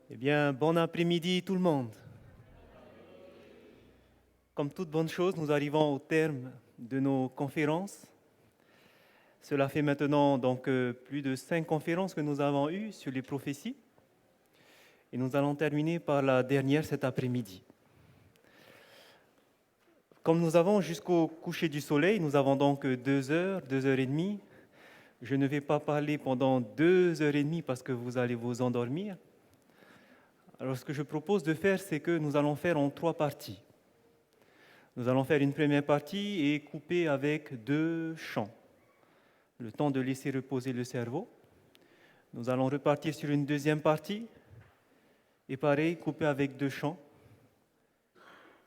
Eh bien, bon après-midi tout le monde. Comme toute bonne chose, nous arrivons au terme de nos conférences. Cela fait maintenant donc plus de 5 conférences que nous avons eues sur les prophéties. Et nous allons terminer par la dernière cet après-midi. Comme nous avons jusqu'au coucher du soleil, nous avons donc 2 heures, 2 heures et demie. Je ne vais pas parler pendant 2 heures et demie parce que vous allez vous endormir. Alors ce que je propose de faire, c'est que nous allons faire en 3 parties. Nous allons faire une première partie et couper avec 2 chants. Le temps de laisser reposer le cerveau. Nous allons repartir sur une deuxième partie et pareil, couper avec 2 chants.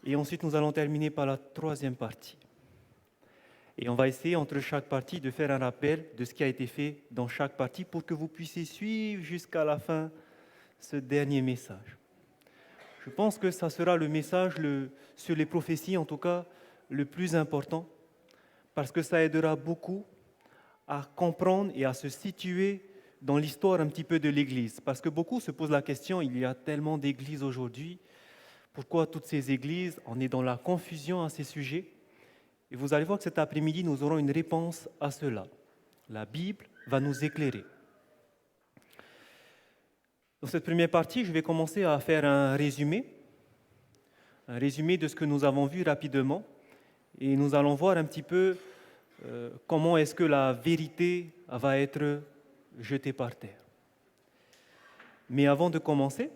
Et ensuite, nous allons terminer par la troisième partie. Et on va essayer entre chaque partie de faire un rappel de ce qui a été fait dans chaque partie pour que vous puissiez suivre jusqu'à la fin ce dernier message. Je pense que ça sera le message sur les prophéties, en tout cas, le plus important, parce que ça aidera beaucoup à comprendre et à se situer dans l'histoire un petit peu de l'Église. Parce que beaucoup se posent la question, il y a tellement d'églises aujourd'hui, pourquoi toutes ces églises? On est dans la confusion à ces sujets. Et vous allez voir que cet après-midi, nous aurons une réponse à cela. La Bible va nous éclairer. Dans cette première partie, je vais commencer à faire un résumé de ce que nous avons vu rapidement. Et nous allons voir un petit peu comment est-ce que la vérité va être jetée par terre. Mais avant de commencer,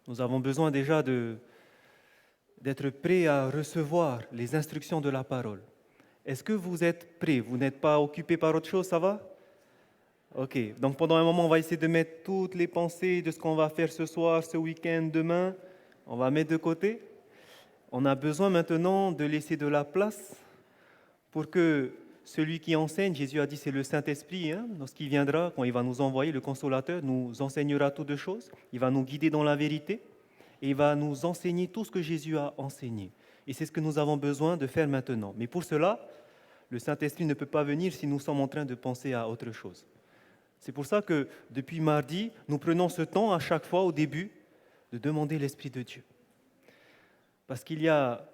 nous avons besoin déjà d'être prêts à recevoir les instructions de la parole. Est-ce que vous êtes prêts? Vous n'êtes pas occupés par autre chose, ça va? Ok, donc pendant un moment, on va essayer de mettre toutes les pensées de ce qu'on va faire ce soir, ce week-end, demain. On va mettre de côté. On a besoin maintenant de laisser de la place pour que celui qui enseigne, Jésus a dit c'est le Saint-Esprit, lorsqu'il viendra, quand il va nous envoyer, le Consolateur, nous enseignera toutes de choses, il va nous guider dans la vérité et il va nous enseigner tout ce que Jésus a enseigné. Et c'est ce que nous avons besoin de faire maintenant. Mais pour cela, le Saint-Esprit ne peut pas venir si nous sommes en train de penser à autre chose. C'est pour ça que depuis mardi, nous prenons ce temps à chaque fois au début de demander l'Esprit de Dieu. Parce qu'il y a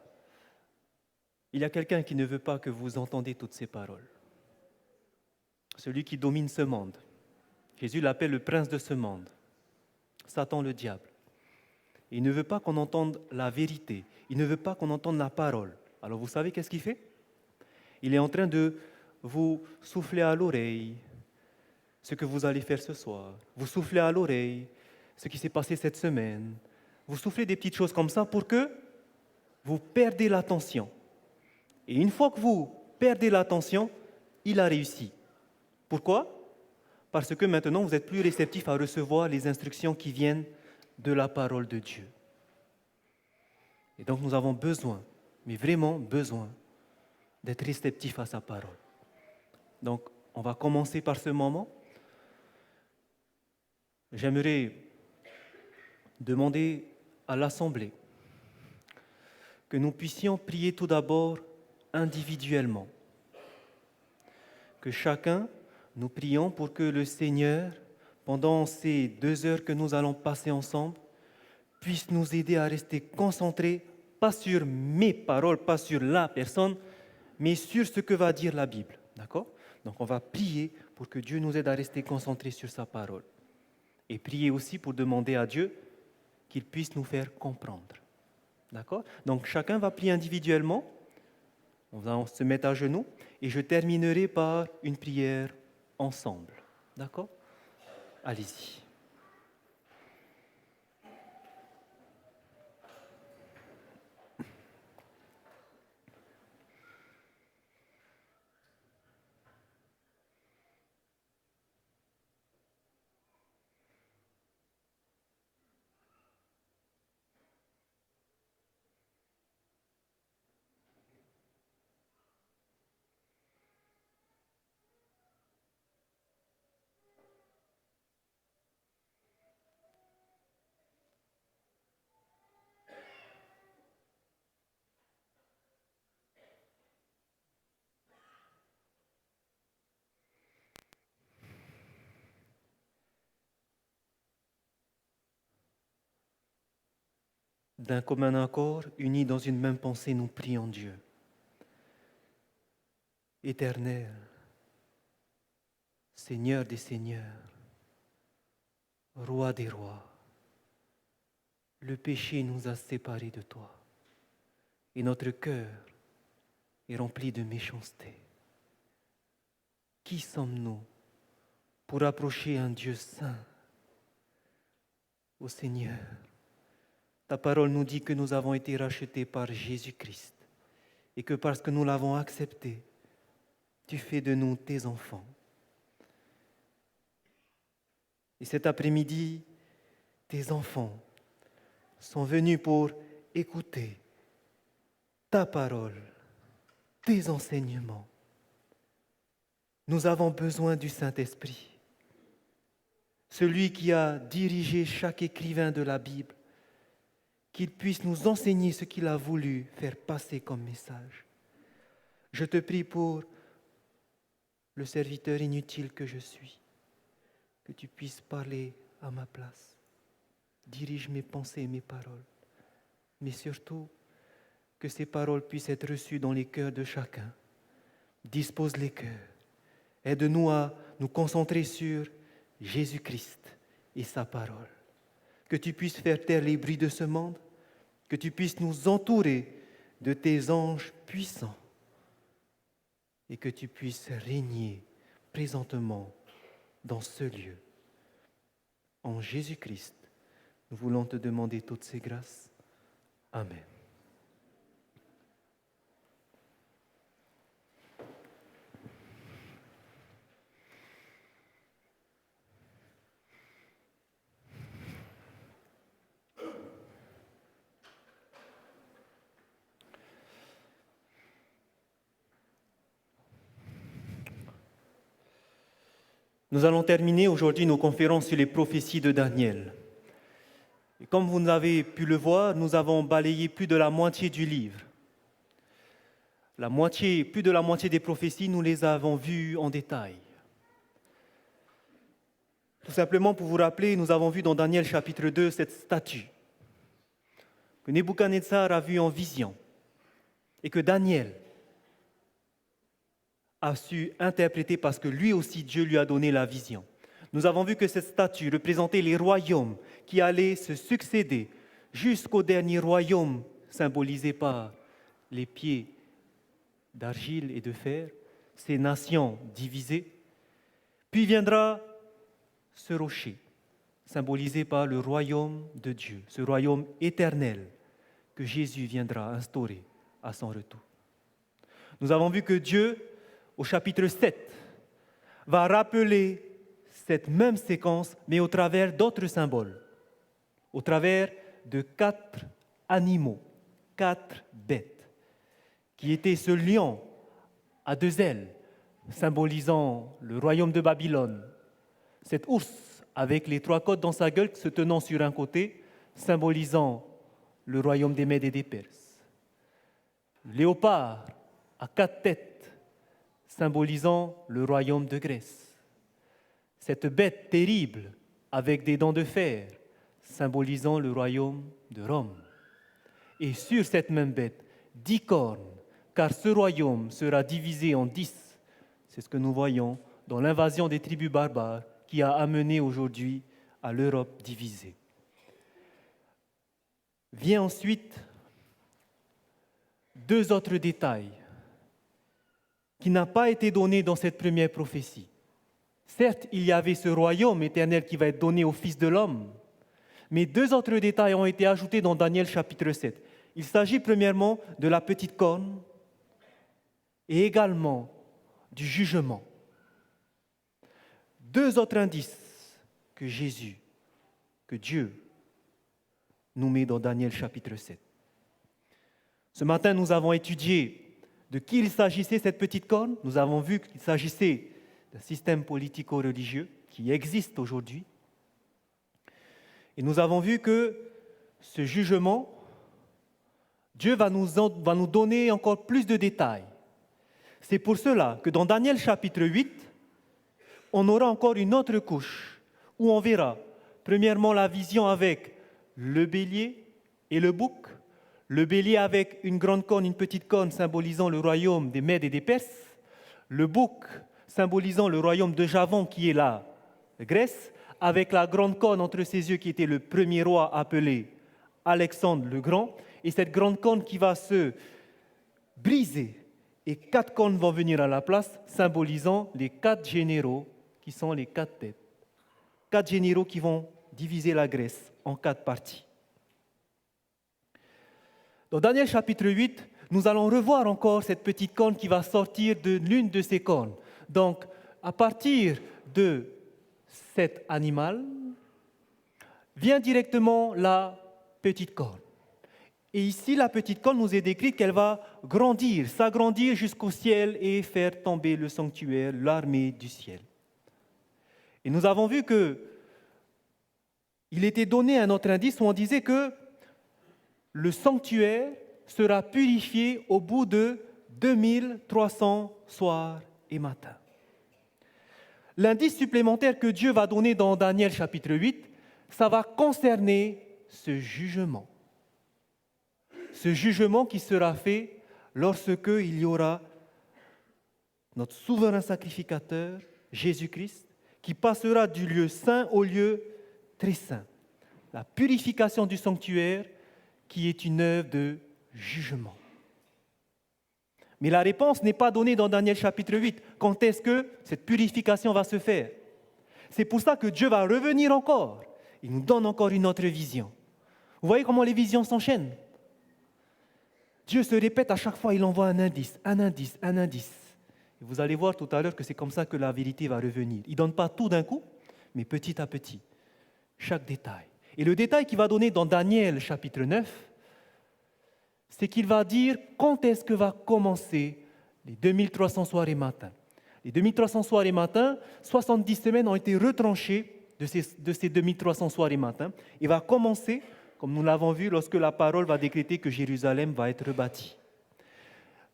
quelqu'un qui ne veut pas que vous entendiez toutes ces paroles. Celui qui domine ce monde. Jésus l'appelle le prince de ce monde. Satan le diable. Il ne veut pas qu'on entende la vérité. Il ne veut pas qu'on entende la parole. Alors vous savez qu'est-ce qu'il fait? Il est en train de vous souffler à l'oreille ce que vous allez faire ce soir. Vous soufflez à l'oreille ce qui s'est passé cette semaine. Vous soufflez des petites choses comme ça pour que vous perdez l'attention. Et une fois que vous perdez l'attention, il a réussi. Pourquoi? Parce que maintenant, vous êtes plus réceptif à recevoir les instructions qui viennent de la parole de Dieu. Et donc, nous avons besoin, mais vraiment besoin, d'être réceptifs à sa parole. Donc, on va commencer par ce moment. J'aimerais demander à l'Assemblée que nous puissions prier tout d'abord individuellement. Que chacun, nous prions pour que le Seigneur, pendant ces 2 heures que nous allons passer ensemble, puisse nous aider à rester concentrés, pas sur mes paroles, pas sur la personne, mais sur ce que va dire la Bible. D'accord? Donc on va prier pour que Dieu nous aide à rester concentrés sur sa parole. Et prier aussi pour demander à Dieu qu'il puisse nous faire comprendre. D'accord? Donc chacun va prier individuellement. On va se mettre à genoux et je terminerai par une prière ensemble. D'accord? Allez-y. D'un commun accord, unis dans une même pensée, nous prions Dieu. Éternel, Seigneur des seigneurs, Roi des rois, le péché nous a séparés de toi et notre cœur est rempli de méchanceté. Qui sommes-nous pour approcher un Dieu saint? Ô Seigneur, ta parole nous dit que nous avons été rachetés par Jésus-Christ et que parce que nous l'avons accepté, tu fais de nous tes enfants. Et cet après-midi, tes enfants sont venus pour écouter ta parole, tes enseignements. Nous avons besoin du Saint-Esprit, celui qui a dirigé chaque écrivain de la Bible, qu'il puisse nous enseigner ce qu'il a voulu faire passer comme message. Je te prie pour le serviteur inutile que je suis, que tu puisses parler à ma place. Dirige mes pensées et mes paroles, mais surtout que ces paroles puissent être reçues dans les cœurs de chacun. Dispose les cœurs. Aide-nous à nous concentrer sur Jésus-Christ et sa parole. Que tu puisses faire taire les bruits de ce monde, que tu puisses nous entourer de tes anges puissants et que tu puisses régner présentement dans ce lieu. En Jésus-Christ, nous voulons te demander toutes ces grâces. Amen. Nous allons terminer aujourd'hui nos conférences sur les prophéties de Daniel. Et comme vous avez pu le voir, nous avons balayé plus de la moitié du livre. Plus de la moitié des prophéties, nous les avons vues en détail. Tout simplement pour vous rappeler, nous avons vu dans Daniel chapitre 2 cette statue que Nebuchadnezzar a vue en vision et que Daniel a su interpréter parce que lui aussi, Dieu lui a donné la vision. Nous avons vu que cette statue représentait les royaumes qui allaient se succéder jusqu'au dernier royaume symbolisé par les pieds d'argile et de fer, ces nations divisées. Puis viendra ce rocher, symbolisé par le royaume de Dieu, ce royaume éternel que Jésus viendra instaurer à son retour. Nous avons vu que Dieu, au chapitre 7, va rappeler cette même séquence, mais au travers d'autres symboles, au travers de 4 animaux, 4 bêtes, qui étaient ce lion à 2 ailes, symbolisant le royaume de Babylone, cet ours avec les 3 côtes dans sa gueule se tenant sur un côté, symbolisant le royaume des Mèdes et des Perses, le léopard à 4 têtes, symbolisant le royaume de Grèce. Cette bête terrible avec des dents de fer, symbolisant le royaume de Rome. Et sur cette même bête, 10 cornes, car ce royaume sera divisé en 10. C'est ce que nous voyons dans l'invasion des tribus barbares qui a amené aujourd'hui à l'Europe divisée. Vient ensuite 2 autres détails qui n'ont pas été donnés dans cette première prophétie. Certes, il y avait ce royaume éternel qui va être donné au Fils de l'homme, mais 2 autres détails ont été ajoutés dans Daniel chapitre 7. Il s'agit premièrement de la petite corne et également du jugement. 2 autres indices que Dieu nous met dans Daniel chapitre 7. Ce matin, nous avons étudié de qui il s'agissait cette petite corne. Nous avons vu qu'il s'agissait d'un système politico-religieux qui existe aujourd'hui. Et nous avons vu que ce jugement, Dieu va nous donner encore plus de détails. C'est pour cela que dans Daniel chapitre 8, on aura encore une autre couche où on verra premièrement la vision avec le bélier, et le bouc, le bélier avec une grande corne, une petite corne symbolisant le royaume des Mèdes et des Perses, le bouc symbolisant le royaume de Javon qui est la Grèce, avec la grande corne entre ses yeux qui était le premier roi appelé Alexandre le Grand, et cette grande corne qui va se briser et 4 cornes vont venir à la place, symbolisant les 4 généraux qui sont les 4 têtes. 4 généraux qui vont diviser la Grèce en 4 parties. Dans Daniel chapitre 8, nous allons revoir encore cette petite corne qui va sortir de l'une de ces cornes. Donc, à partir de cet animal, vient directement la petite corne. Et ici, la petite corne nous est décrite qu'elle va grandir, s'agrandir jusqu'au ciel et faire tomber le sanctuaire, l'armée du ciel. Et nous avons vu qu'il était donné un autre indice où on disait que le sanctuaire sera purifié au bout de 2300 soirs et matins. L'indice supplémentaire que Dieu va donner dans Daniel chapitre 8, ça va concerner ce jugement. Ce jugement qui sera fait lorsque il y aura notre souverain sacrificateur, Jésus-Christ, qui passera du lieu saint au lieu très saint. La purification du sanctuaire qui est une œuvre de jugement. Mais la réponse n'est pas donnée dans Daniel chapitre 8. Quand est-ce que cette purification va se faire? C'est pour ça que Dieu va revenir encore. Il nous donne encore une autre vision. Vous voyez comment les visions s'enchaînent? Dieu se répète à chaque fois, il envoie un indice, un indice, un indice. Et vous allez voir tout à l'heure que c'est comme ça que la vérité va revenir. Il ne donne pas tout d'un coup, mais petit à petit, chaque détail. Et le détail qu'il va donner dans Daniel chapitre 9, c'est qu'il va dire quand est-ce que va commencer les 2300 soirs et matins. Les 2300 soirs et matins, 70 semaines ont été retranchées de ces 2300 soirs et matins. Il va commencer, comme nous l'avons vu, lorsque la parole va décréter que Jérusalem va être rebâtie.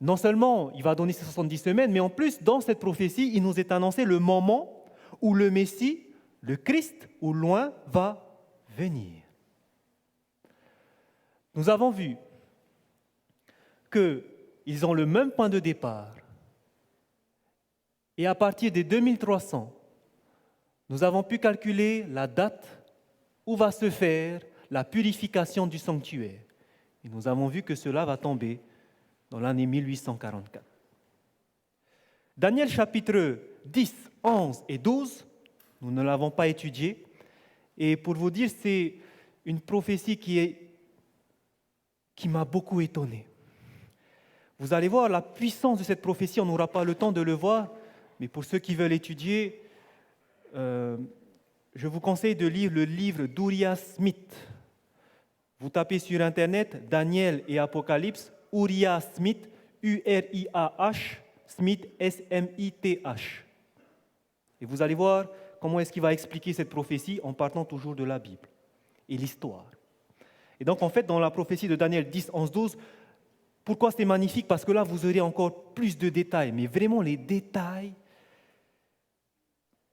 Non seulement il va donner ces 70 semaines, mais en plus, dans cette prophétie, il nous est annoncé le moment où le Messie, le Christ, au loin, va venir. Nous avons vu qu'ils ont le même point de départ. Et à partir des 2300, nous avons pu calculer la date où va se faire la purification du sanctuaire. Et nous avons vu que cela va tomber dans l'année 1844. Daniel chapitre 10, 11 et 12, nous ne l'avons pas étudié. Et pour vous dire, c'est une prophétie qui m'a beaucoup étonné. Vous allez voir la puissance de cette prophétie, on n'aura pas le temps de le voir, mais pour ceux qui veulent étudier, je vous conseille de lire le livre d'Uriah Smith. Vous tapez sur Internet Daniel et Apocalypse, Uriah Smith, U-R-I-A-H, Smith, S-M-I-T-H. Et vous allez voir comment est-ce qu'il va expliquer cette prophétie en partant toujours de la Bible et l'histoire. Et donc en fait, dans la prophétie de Daniel 10, 11, 12, pourquoi c'est magnifique? Parce que là, vous aurez encore plus de détails, mais vraiment les détails,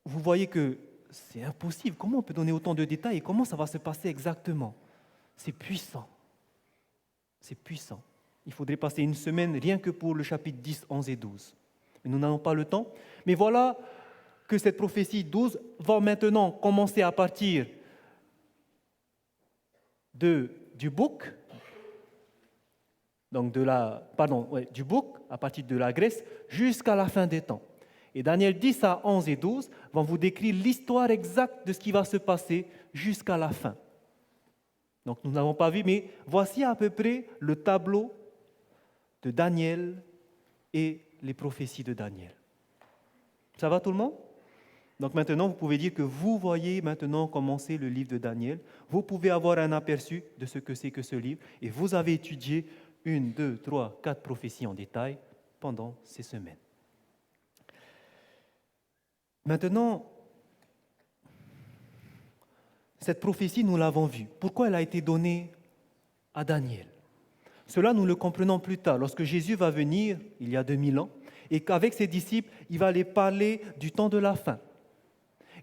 vous voyez que c'est impossible. Comment on peut donner autant de détails et comment ça va se passer exactement? C'est puissant. C'est puissant. Il faudrait passer une semaine rien que pour le chapitre 10, 11 et 12. Mais nous n'avons pas le temps. Mais voilà que cette prophétie 12 va maintenant commencer à partir du bouc, donc du bouc, à partir de la Grèce, jusqu'à la fin des temps. Et Daniel 10 à 11 et 12 vont vous décrire l'histoire exacte de ce qui va se passer jusqu'à la fin. Donc nous n'avons pas vu, mais voici à peu près le tableau de Daniel et les prophéties de Daniel. Ça va tout le monde? Donc maintenant, vous pouvez dire que vous voyez maintenant commencer le livre de Daniel. Vous pouvez avoir un aperçu de ce que c'est que ce livre. Et vous avez étudié 1, 2, 3, 4 prophéties en détail pendant ces semaines. Maintenant, cette prophétie, nous l'avons vue. Pourquoi elle a été donnée à Daniel? Cela, nous le comprenons plus tard, lorsque Jésus va venir, il y a 2000 ans, et qu'avec ses disciples, il va les parler du temps de la fin.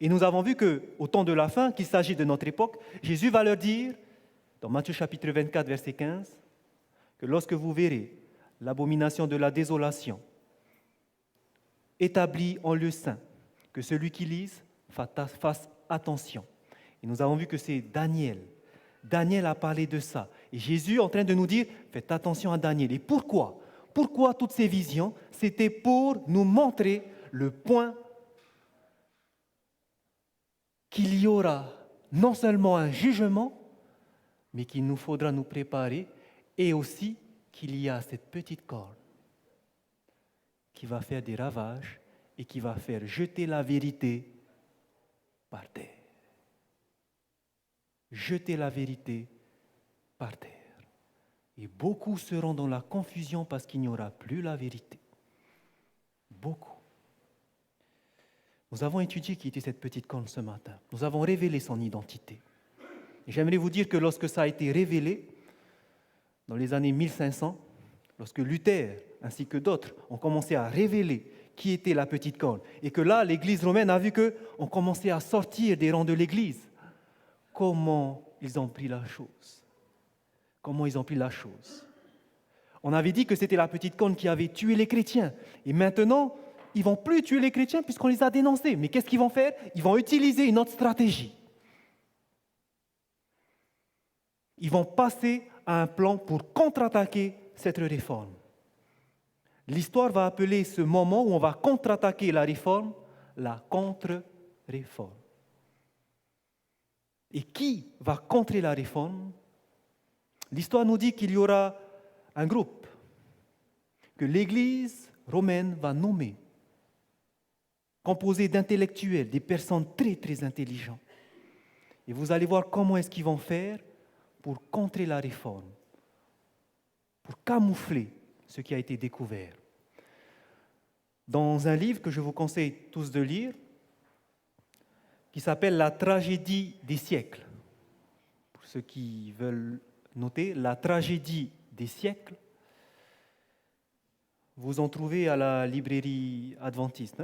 Et nous avons vu qu'au temps de la fin, qu'il s'agit de notre époque, Jésus va leur dire dans Matthieu chapitre 24, verset 15, que lorsque vous verrez l'abomination de la désolation établie en lieu saint, que celui qui lise fasse attention. Et nous avons vu que c'est Daniel. Daniel a parlé de ça. Et Jésus est en train de nous dire, faites attention à Daniel. Et pourquoi ? Pourquoi toutes ces visions ? C'était pour nous montrer le point qu'il y aura non seulement un jugement, mais qu'il nous faudra nous préparer, et aussi qu'il y a cette petite corne qui va faire des ravages et qui va faire jeter la vérité par terre. Jeter la vérité par terre. Et beaucoup seront dans la confusion parce qu'il n'y aura plus la vérité. Beaucoup. Nous avons étudié qui était cette petite corne ce matin. Nous avons révélé son identité. Et j'aimerais vous dire que lorsque ça a été révélé, dans les années 1500, lorsque Luther ainsi que d'autres ont commencé à révéler qui était la petite corne, et que là, l'Église romaine a vu qu'on commençait à sortir des rangs de l'Église, comment ils ont pris la chose. Comment ils ont pris la chose. On avait dit que c'était la petite corne qui avait tué les chrétiens. Et maintenant, ils ne vont plus tuer les chrétiens puisqu'on les a dénoncés. Mais qu'est-ce qu'ils vont faire ? Ils vont utiliser une autre stratégie. Ils vont passer à un plan pour contre-attaquer cette réforme. L'histoire va appeler ce moment où on va contre-attaquer la réforme, la contre-réforme. Et qui va contrer la réforme ? L'histoire nous dit qu'il y aura un groupe que l'Église romaine va nommer, composé d'intellectuels, des personnes très, très intelligentes. Et vous allez voir comment est-ce qu'ils vont faire pour contrer la réforme, pour camoufler ce qui a été découvert. Dans un livre que je vous conseille tous de lire, qui s'appelle « La tragédie des siècles », pour ceux qui veulent noter, « La tragédie des siècles », vous en trouvez à la librairie adventiste.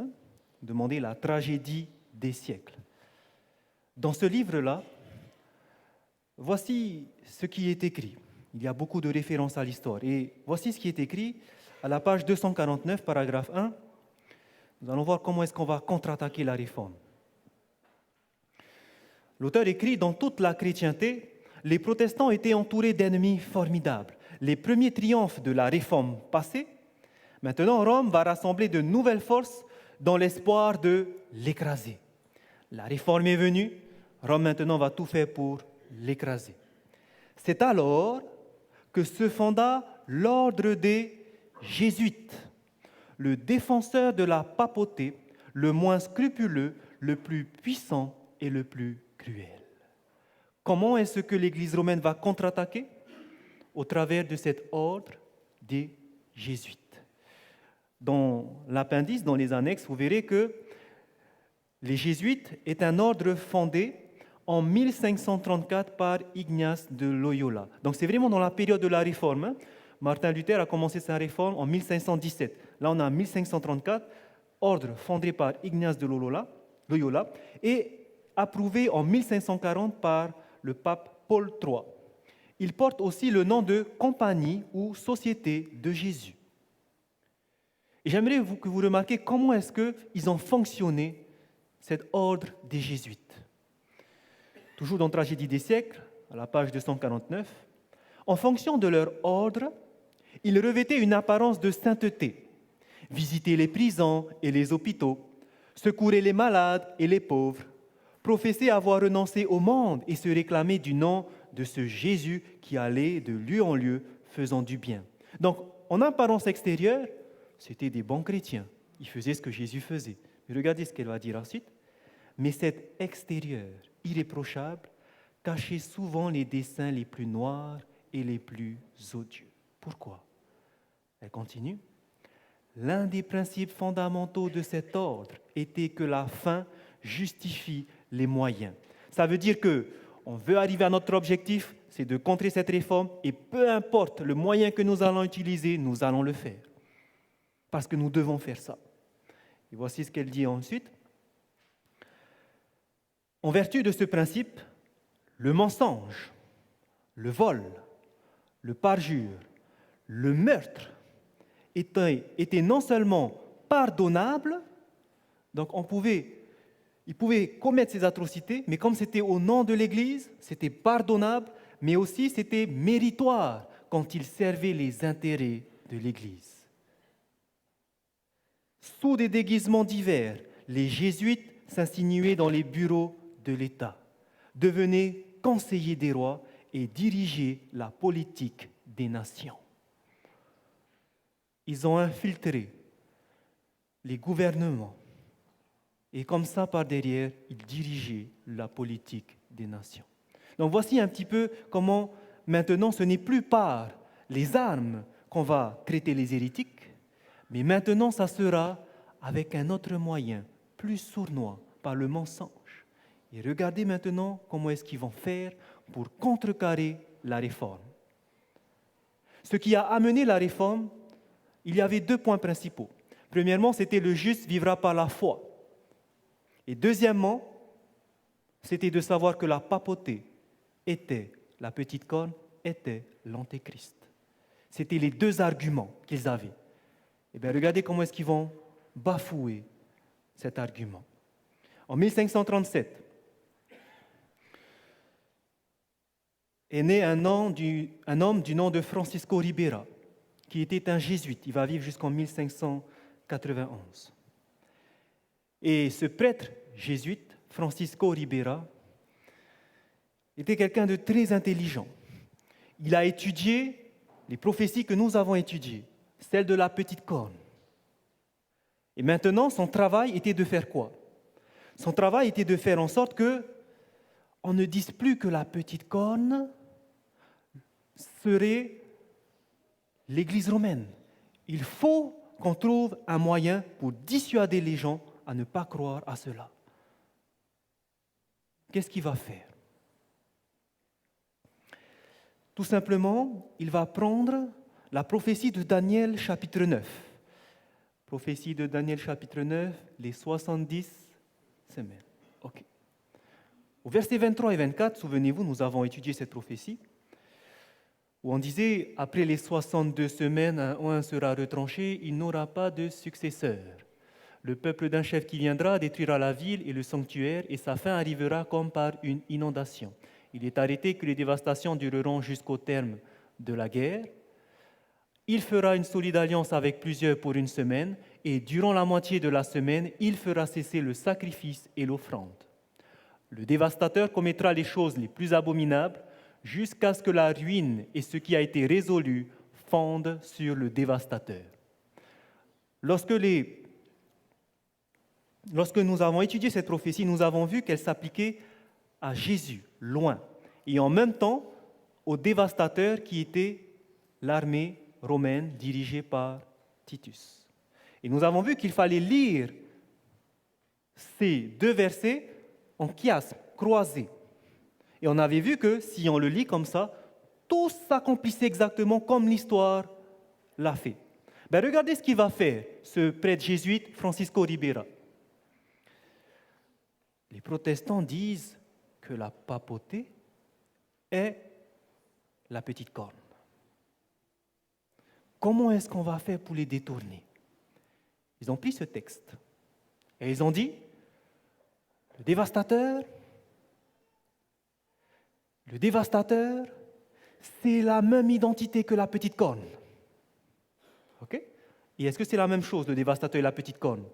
Demandez « La tragédie des siècles ». Dans ce livre-là, voici ce qui est écrit. Il y a beaucoup de références à l'histoire. Et voici ce qui est écrit à la page 249, paragraphe 1. Nous allons voir comment est-ce qu'on va contre-attaquer la réforme. L'auteur écrit « Dans toute la chrétienté, les protestants étaient entourés d'ennemis formidables. Les premiers triomphes de la réforme passée, maintenant Rome va rassembler de nouvelles forces dans l'espoir de l'écraser. La réforme est venue, Rome maintenant va tout faire pour l'écraser. C'est alors que se fonda l'ordre des Jésuites, le défenseur de la papauté, le moins scrupuleux, le plus puissant et le plus cruel. Comment est-ce que l'Église romaine va contre-attaquer ? Au travers de cet ordre des Jésuites. Dans l'appendice, dans les annexes, vous verrez que les Jésuites est un ordre fondé en 1534 par Ignace de Loyola. Donc c'est vraiment dans la période de la Réforme. Martin Luther a commencé sa réforme en 1517. Là, on a 1534, ordre fondé par Ignace de Loyola et approuvé en 1540 par le pape Paul III. Il porte aussi le nom de Compagnie ou Société de Jésus. Et j'aimerais que vous remarquiez comment est-ce qu'ils ont fonctionné, cet ordre des Jésuites. Toujours dans Tragédie des siècles, à la page 249, en fonction de leur ordre, ils revêtaient une apparence de sainteté, visitaient les prisons et les hôpitaux, secouraient les malades et les pauvres, professaient avoir renoncé au monde et se réclamaient du nom de ce Jésus qui allait de lieu en lieu faisant du bien. Donc, en apparence extérieure, c'était des bons chrétiens. Ils faisaient ce que Jésus faisait. Mais regardez ce qu'elle va dire ensuite. Mais cet extérieur irréprochable cachait souvent les desseins les plus noirs et les plus odieux. Pourquoi ? Elle continue. L'un des principes fondamentaux de cet ordre était que la fin justifie les moyens. Ça veut dire qu'on veut arriver à notre objectif, c'est de contrer cette réforme, et peu importe le moyen que nous allons utiliser, nous allons le faire. Parce que nous devons faire ça. Et voici ce qu'elle dit ensuite. En vertu de ce principe, le mensonge, le vol, le parjure, le meurtre étaient non seulement pardonnables, donc ils pouvaient commettre ces atrocités, mais comme c'était au nom de l'Église, c'était pardonnable, mais aussi c'était méritoire quand ils servaient les intérêts de l'Église. Sous des déguisements divers, les jésuites s'insinuaient dans les bureaux de l'État, devenaient conseillers des rois et dirigeaient la politique des nations. Ils ont infiltré les gouvernements et comme ça, par derrière, ils dirigeaient la politique des nations. Donc voici un petit peu comment maintenant ce n'est plus par les armes qu'on va traiter les hérétiques, mais maintenant ça sera avec un autre moyen, plus sournois, par le mensonge. Et regardez maintenant comment est-ce qu'ils vont faire pour contrecarrer la réforme. Ce qui a amené la réforme, il y avait 2 points principaux. Premièrement, c'était le juste vivra par la foi. Et deuxièmement, c'était de savoir que la papauté était, la petite corne, était l'antéchrist. C'était les 2 arguments qu'ils avaient. Eh bien, regardez comment est-ce qu'ils vont bafouer cet argument. En 1537, est né un homme du nom de Francisco Ribera, qui était un jésuite. Il va vivre jusqu'en 1591. Et ce prêtre jésuite, Francisco Ribera, était quelqu'un de très intelligent. Il a étudié les prophéties que nous avons étudiées, celles de la petite corne. Et maintenant, son travail était de faire quoi? Son travail était de faire en sorte qu'on ne dise plus que la petite corne serait l'Église romaine. Il faut qu'on trouve un moyen pour dissuader les gens à ne pas croire à cela. Qu'est-ce qu'il va faire? Tout simplement, il va prendre la prophétie de Daniel chapitre 9. Prophétie de Daniel chapitre 9, les 70 semaines. OK. Au verset 23 et 24, souvenez-vous, nous avons étudié cette prophétie, où on disait, après les 62 semaines, un sera retranché, il n'aura pas de successeur. Le peuple d'un chef qui viendra détruira la ville et le sanctuaire, et sa fin arrivera comme par une inondation. Il est arrêté que les dévastations dureront jusqu'au terme de la guerre. Il fera une solide alliance avec plusieurs pour une semaine, et durant la moitié de la semaine, il fera cesser le sacrifice et l'offrande. Le dévastateur commettra les choses les plus abominables, jusqu'à ce que la ruine et ce qui a été résolu fondent sur le dévastateur. Lorsque nous avons étudié cette prophétie, nous avons vu qu'elle s'appliquait à Jésus, loin, et en même temps au dévastateur qui était l'armée romaine dirigée par Titus. Et nous avons vu qu'il fallait lire ces 2 versets en chiasme, croisés. Et on avait vu que si on le lit comme ça, tout s'accomplissait exactement comme l'histoire l'a fait. Ben regardez ce qu'il va faire, ce prêtre jésuite Francisco Ribera. Les protestants disent que la papauté est la petite corne. Comment est-ce qu'on va faire pour les détourner? Ils ont pris ce texte et ils ont dit, le dévastateur, c'est la même identité que la petite corne. OK? Et est-ce que c'est la même chose, le dévastateur et la petite corne?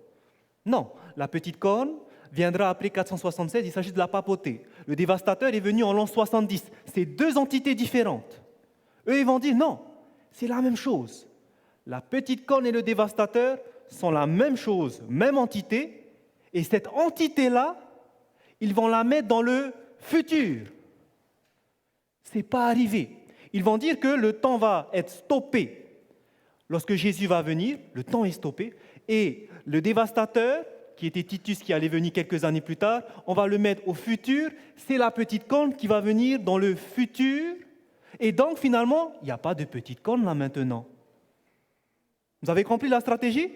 Non, la petite corne viendra après 476, il s'agit de la papauté. Le dévastateur est venu en l'an 70. C'est 2 entités différentes. Eux, ils vont dire non, c'est la même chose. La petite corne et le dévastateur sont la même chose, même entité, et cette entité-là, ils vont la mettre dans le futur. Ce n'est pas arrivé. Ils vont dire que le temps va être stoppé. Lorsque Jésus va venir, le temps est stoppé, et le dévastateur, qui était Titus, qui allait venir quelques années plus tard, on va le mettre au futur. C'est la petite corne qui va venir dans le futur. Et donc, finalement, il n'y a pas de petite corne là maintenant. Vous avez compris la stratégie?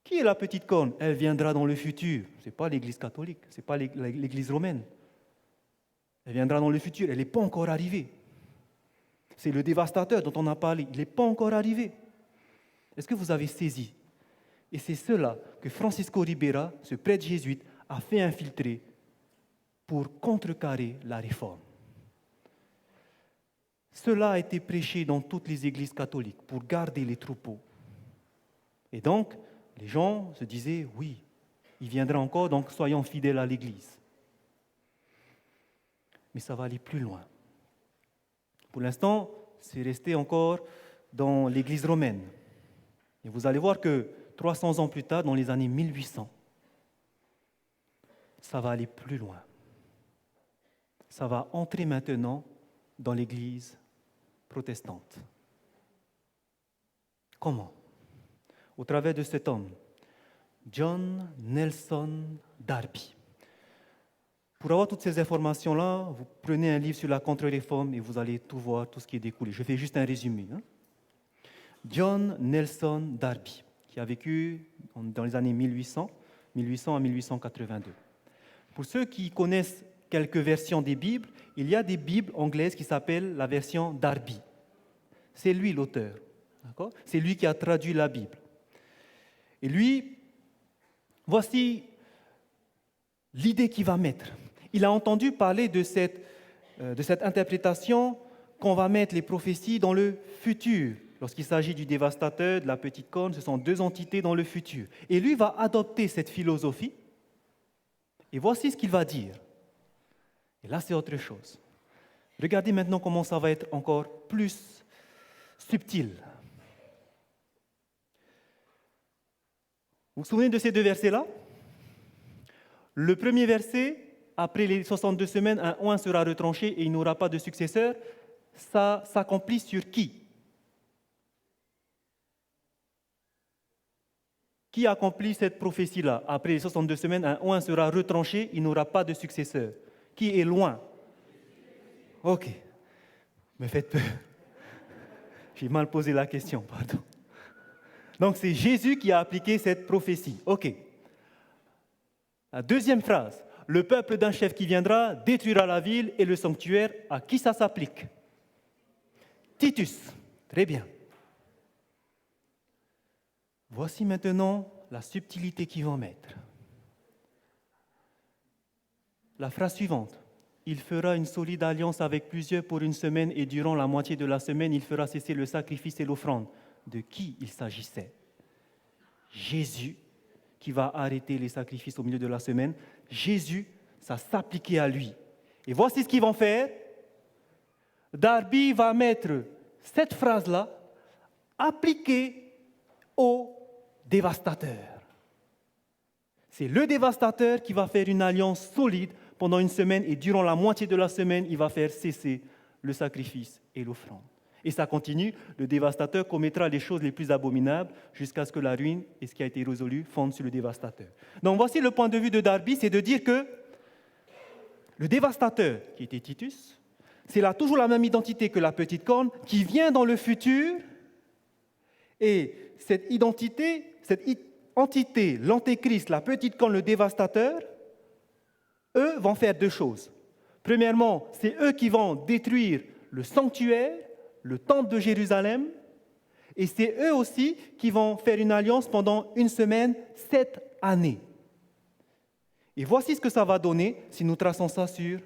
Qui est la petite corne? Elle viendra dans le futur. Ce n'est pas l'Église catholique, ce n'est pas l'Église romaine. Elle viendra dans le futur, elle n'est pas encore arrivée. C'est le dévastateur dont on a parlé, il n'est pas encore arrivé. Est-ce que vous avez saisi? Et c'est cela que Francisco Ribera, ce prêtre jésuite, a fait infiltrer pour contrecarrer la réforme. Cela a été prêché dans toutes les églises catholiques pour garder les troupeaux. Et donc, les gens se disaient, oui, il viendra encore, donc soyons fidèles à l'Église. Mais ça va aller plus loin. Pour l'instant, c'est resté encore dans l'Église romaine. Et vous allez voir que 300 ans plus tard, dans les années 1800, ça va aller plus loin. Ça va entrer maintenant dans l'Église protestante. Comment? Au travers de cet homme, John Nelson Darby. Pour avoir toutes ces informations-là, vous prenez un livre sur la contre-réforme et vous allez tout voir, tout ce qui est découlé. Je fais juste un résumé. John Nelson Darby, qui a vécu dans les années 1800 à 1882. Pour ceux qui connaissent quelques versions des Bibles, il y a des Bibles anglaises qui s'appellent la version Darby. C'est lui l'auteur. D'accord? C'est lui qui a traduit la Bible. Et lui, voici l'idée qu'il va mettre. Il a entendu parler de cette interprétation qu'on va mettre les prophéties dans le futur. Lorsqu'il s'agit du dévastateur, de la petite corne, ce sont deux entités dans le futur. Et lui va adopter cette philosophie. Et voici ce qu'il va dire. Et là, c'est autre chose. Regardez maintenant comment ça va être encore plus subtil. Vous vous souvenez de ces deux versets-là? Le premier verset, après les 62 semaines, un oint sera retranché et il n'aura pas de successeur. Ça s'accomplit sur qui? Qui accomplit cette prophétie-là? Après les 62 semaines, un oint sera retranché, il n'aura pas de successeur. Qui est loin? Ok. Me faites peur. J'ai mal posé la question, pardon. Donc c'est Jésus qui a appliqué cette prophétie. Ok. La deuxième phrase. Le peuple d'un chef qui viendra détruira la ville et le sanctuaire. À qui ça s'applique? Titus. Très bien. Voici maintenant la subtilité qu'ils vont mettre. La phrase suivante. Il fera une solide alliance avec plusieurs pour une semaine et durant la moitié de la semaine, il fera cesser le sacrifice et l'offrande. De qui il s'agissait? Jésus qui va arrêter les sacrifices au milieu de la semaine. Jésus, ça s'appliquait à lui. Et voici ce qu'ils vont faire. Darby va mettre cette phrase-là appliquée au dévastateur. C'est le dévastateur qui va faire une alliance solide pendant une semaine et durant la moitié de la semaine, il va faire cesser le sacrifice et l'offrande. Et ça continue, le dévastateur commettra les choses les plus abominables jusqu'à ce que la ruine et ce qui a été résolu fondent sur le dévastateur. Donc voici le point de vue de Darby, c'est de dire que le dévastateur, qui était Titus, c'est là toujours la même identité que la petite corne, qui vient dans le futur, et cette entité, l'antéchrist, la petite corne, le dévastateur, eux vont faire deux choses. Premièrement, c'est eux qui vont détruire le sanctuaire, le temple de Jérusalem, et c'est eux aussi qui vont faire une alliance pendant une semaine, 7 années. Et voici ce que ça va donner si nous traçons ça sur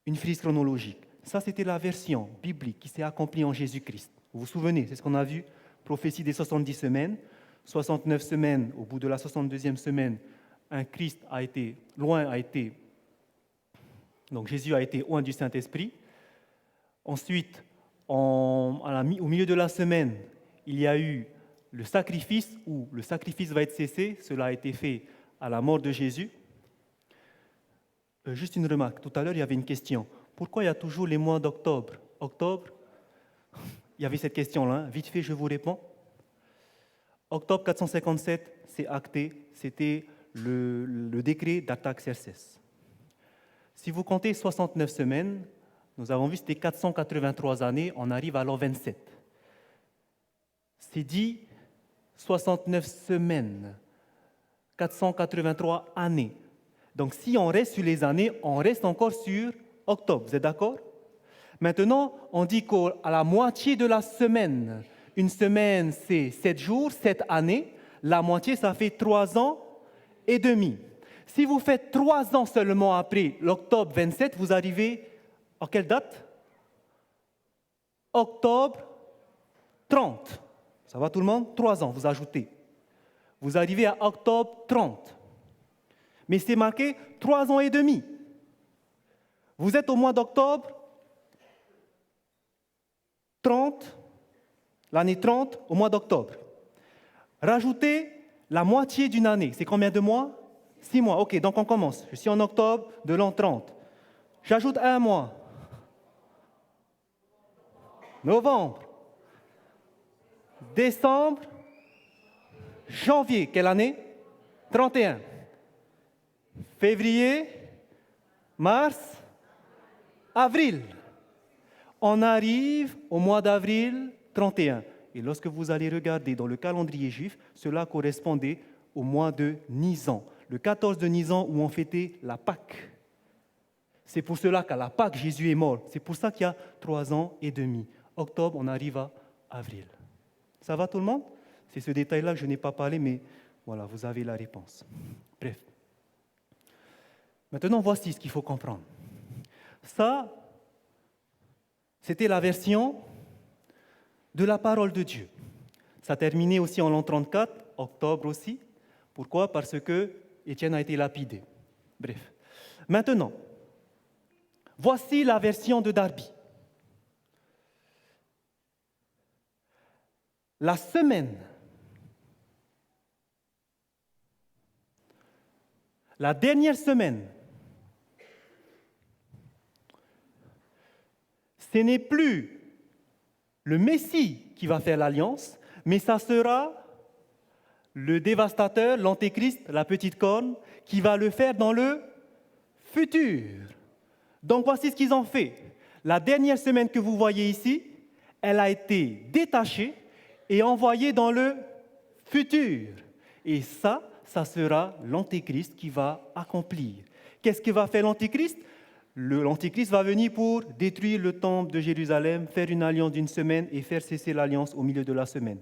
une frise chronologique. Ça, c'était la version biblique qui s'est accomplie en Jésus-Christ. Vous vous souvenez, c'est ce qu'on a vu, prophétie des 70 semaines, 69 semaines, au bout de la 62e semaine, un Christ a été, donc Jésus a été oint du Saint-Esprit. Ensuite, au milieu de la semaine, il y a eu le sacrifice, où le sacrifice va être cessé. Cela a été fait à la mort de Jésus. Juste une remarque. Tout à l'heure, il y avait une question. Pourquoi il y a toujours les mois d'octobre? Octobre, il y avait cette question-là. Vite fait, je vous réponds. Octobre 457, c'est acté. C'était le décret d'Artaxerxès. Si vous comptez 69 semaines, nous avons vu que c'était 483 années, on arrive à l'an 27. C'est dit 69 semaines, 483 années. Donc si on reste sur les années, on reste encore sur Octobre, vous êtes d'accord? Maintenant, on dit qu'à la moitié de la semaine, une semaine c'est 7 jours, 7 années, la moitié ça fait 3 ans et demi. Si vous faites 3 ans seulement après l'octobre 27, vous arrivez à quelle date? Octobre 30. Ça va tout le monde? 3 ans, vous ajoutez. Vous arrivez à octobre 30. Mais c'est marqué 3 ans et demi. Vous êtes au mois d'octobre 30, l'année 30 au mois d'octobre. Rajoutez la moitié d'une année. C'est combien de mois? 6 mois. Ok, donc on commence. Je suis en octobre de l'an 30. J'ajoute un mois. Novembre. Décembre. Janvier. Quelle année? 31. Février. Mars. Avril. On arrive au mois d'avril 31. Et lorsque vous allez regarder dans le calendrier juif, cela correspondait au mois de Nisan, le 14 de Nisan où on fêtait la Pâque. C'est pour cela qu'à la Pâque, Jésus est mort. C'est pour ça qu'il y a 3 ans et demi. Octobre, on arrive à avril. Ça va tout le monde? C'est ce détail-là que je n'ai pas parlé, mais voilà, vous avez la réponse. Bref. Maintenant, voici ce qu'il faut comprendre. Ça, c'était la version de la parole de Dieu. Ça terminait aussi en l'an 34, octobre aussi. Pourquoi? Parce que Étienne a été lapidé. Bref. Maintenant, voici la version de Darby. La semaine, la dernière semaine, ce n'est plus le Messie qui va faire l'alliance, mais ça sera le dévastateur, l'antéchrist, la petite corne, qui va le faire dans le futur. Donc voici ce qu'ils ont fait. La dernière semaine que vous voyez ici, elle a été détachée et envoyée dans le futur. Et ça sera l'antéchrist qui va accomplir. Qu'est-ce que va faire l'antéchrist? L'antéchrist va venir pour détruire le temple de Jérusalem, faire une alliance d'une semaine et faire cesser l'alliance au milieu de la semaine.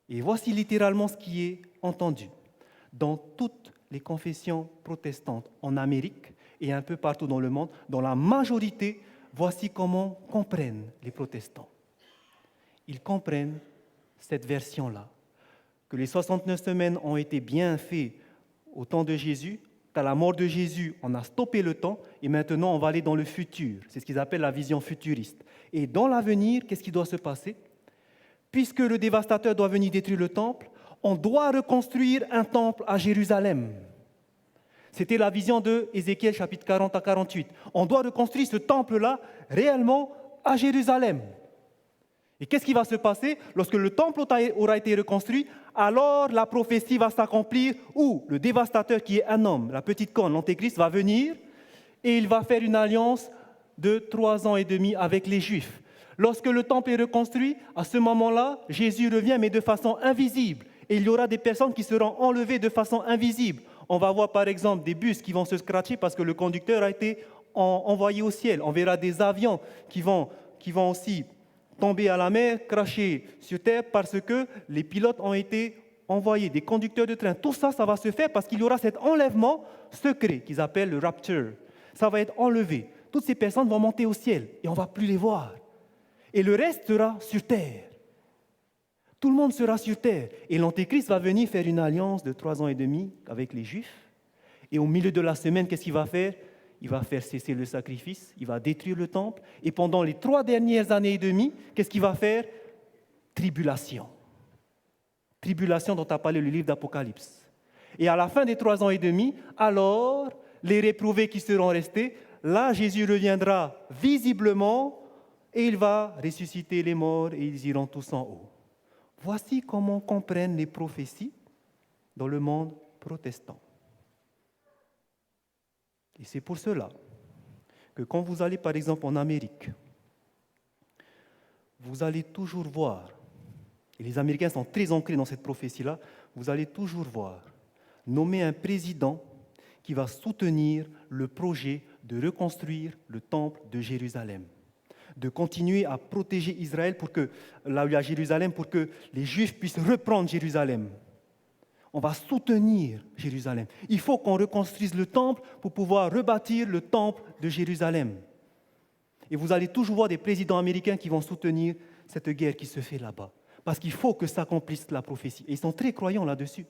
Et voici littéralement ce qui est entendu. Dans toutes les confessions protestantes en Amérique et un peu partout dans le monde, dans la majorité, voici comment comprennent les protestants. Ils comprennent cette version-là, que les 69 semaines ont été bien faites au temps de Jésus, qu'à la mort de Jésus, on a stoppé le temps et maintenant on va aller dans le futur. C'est ce qu'ils appellent la vision futuriste. Et dans l'avenir, qu'est-ce qui doit se passer? Puisque le dévastateur doit venir détruire le temple, on doit reconstruire un temple à Jérusalem. C'était la vision de Ézéchiel chapitre 40 à 48. On doit reconstruire ce temple-là réellement à Jérusalem. Et qu'est-ce qui va se passer? Lorsque le temple aura été reconstruit, alors la prophétie va s'accomplir où le dévastateur qui est un homme, la petite corne, l'antéchrist, va venir et il va faire une alliance de 3 ans et demi avec les Juifs. Lorsque le temple est reconstruit, à ce moment-là, Jésus revient, mais de façon invisible. Et il y aura des personnes qui seront enlevées de façon invisible. On va voir par exemple des bus qui vont se scratcher parce que le conducteur a été envoyé au ciel. On verra des avions qui vont aussi tomber à la mer, cracher sur terre parce que les pilotes ont été envoyés, des conducteurs de train. Tout ça, ça va se faire parce qu'il y aura cet enlèvement secret qu'ils appellent le rapture. Ça va être enlevé. Toutes ces personnes vont monter au ciel et on ne va plus les voir. Et le reste sera sur terre. Tout le monde sera sur terre. Et l'Antéchrist va venir faire une alliance de 3 ans et demi avec les Juifs. Et au milieu de la semaine, qu'est-ce qu'il va faire? Il va faire cesser le sacrifice, il va détruire le temple. Et pendant les 3 dernières années et demie, qu'est-ce qu'il va faire? Tribulation. Tribulation dont a parlé le livre d'Apocalypse. Et à la fin des 3 ans et demi, alors, les réprouvés qui seront restés, là, Jésus reviendra visiblement et il va ressusciter les morts et ils iront tous en haut. Voici comment comprennent les prophéties dans le monde protestant. Et c'est pour cela que quand vous allez par exemple en Amérique, vous allez toujours voir, et les Américains sont très ancrés dans cette prophétie-là, vous allez toujours voir nommer un président qui va soutenir le projet de reconstruire le temple de Jérusalem, de continuer à protéger Israël là où il y a Jérusalem, pour que les Juifs puissent reprendre Jérusalem. On va soutenir Jérusalem. Il faut qu'on reconstruise le temple pour pouvoir rebâtir le temple de Jérusalem. Et vous allez toujours voir des présidents américains qui vont soutenir cette guerre qui se fait là-bas. Parce qu'il faut que s'accomplisse la prophétie. Et ils sont très croyants là-dessus.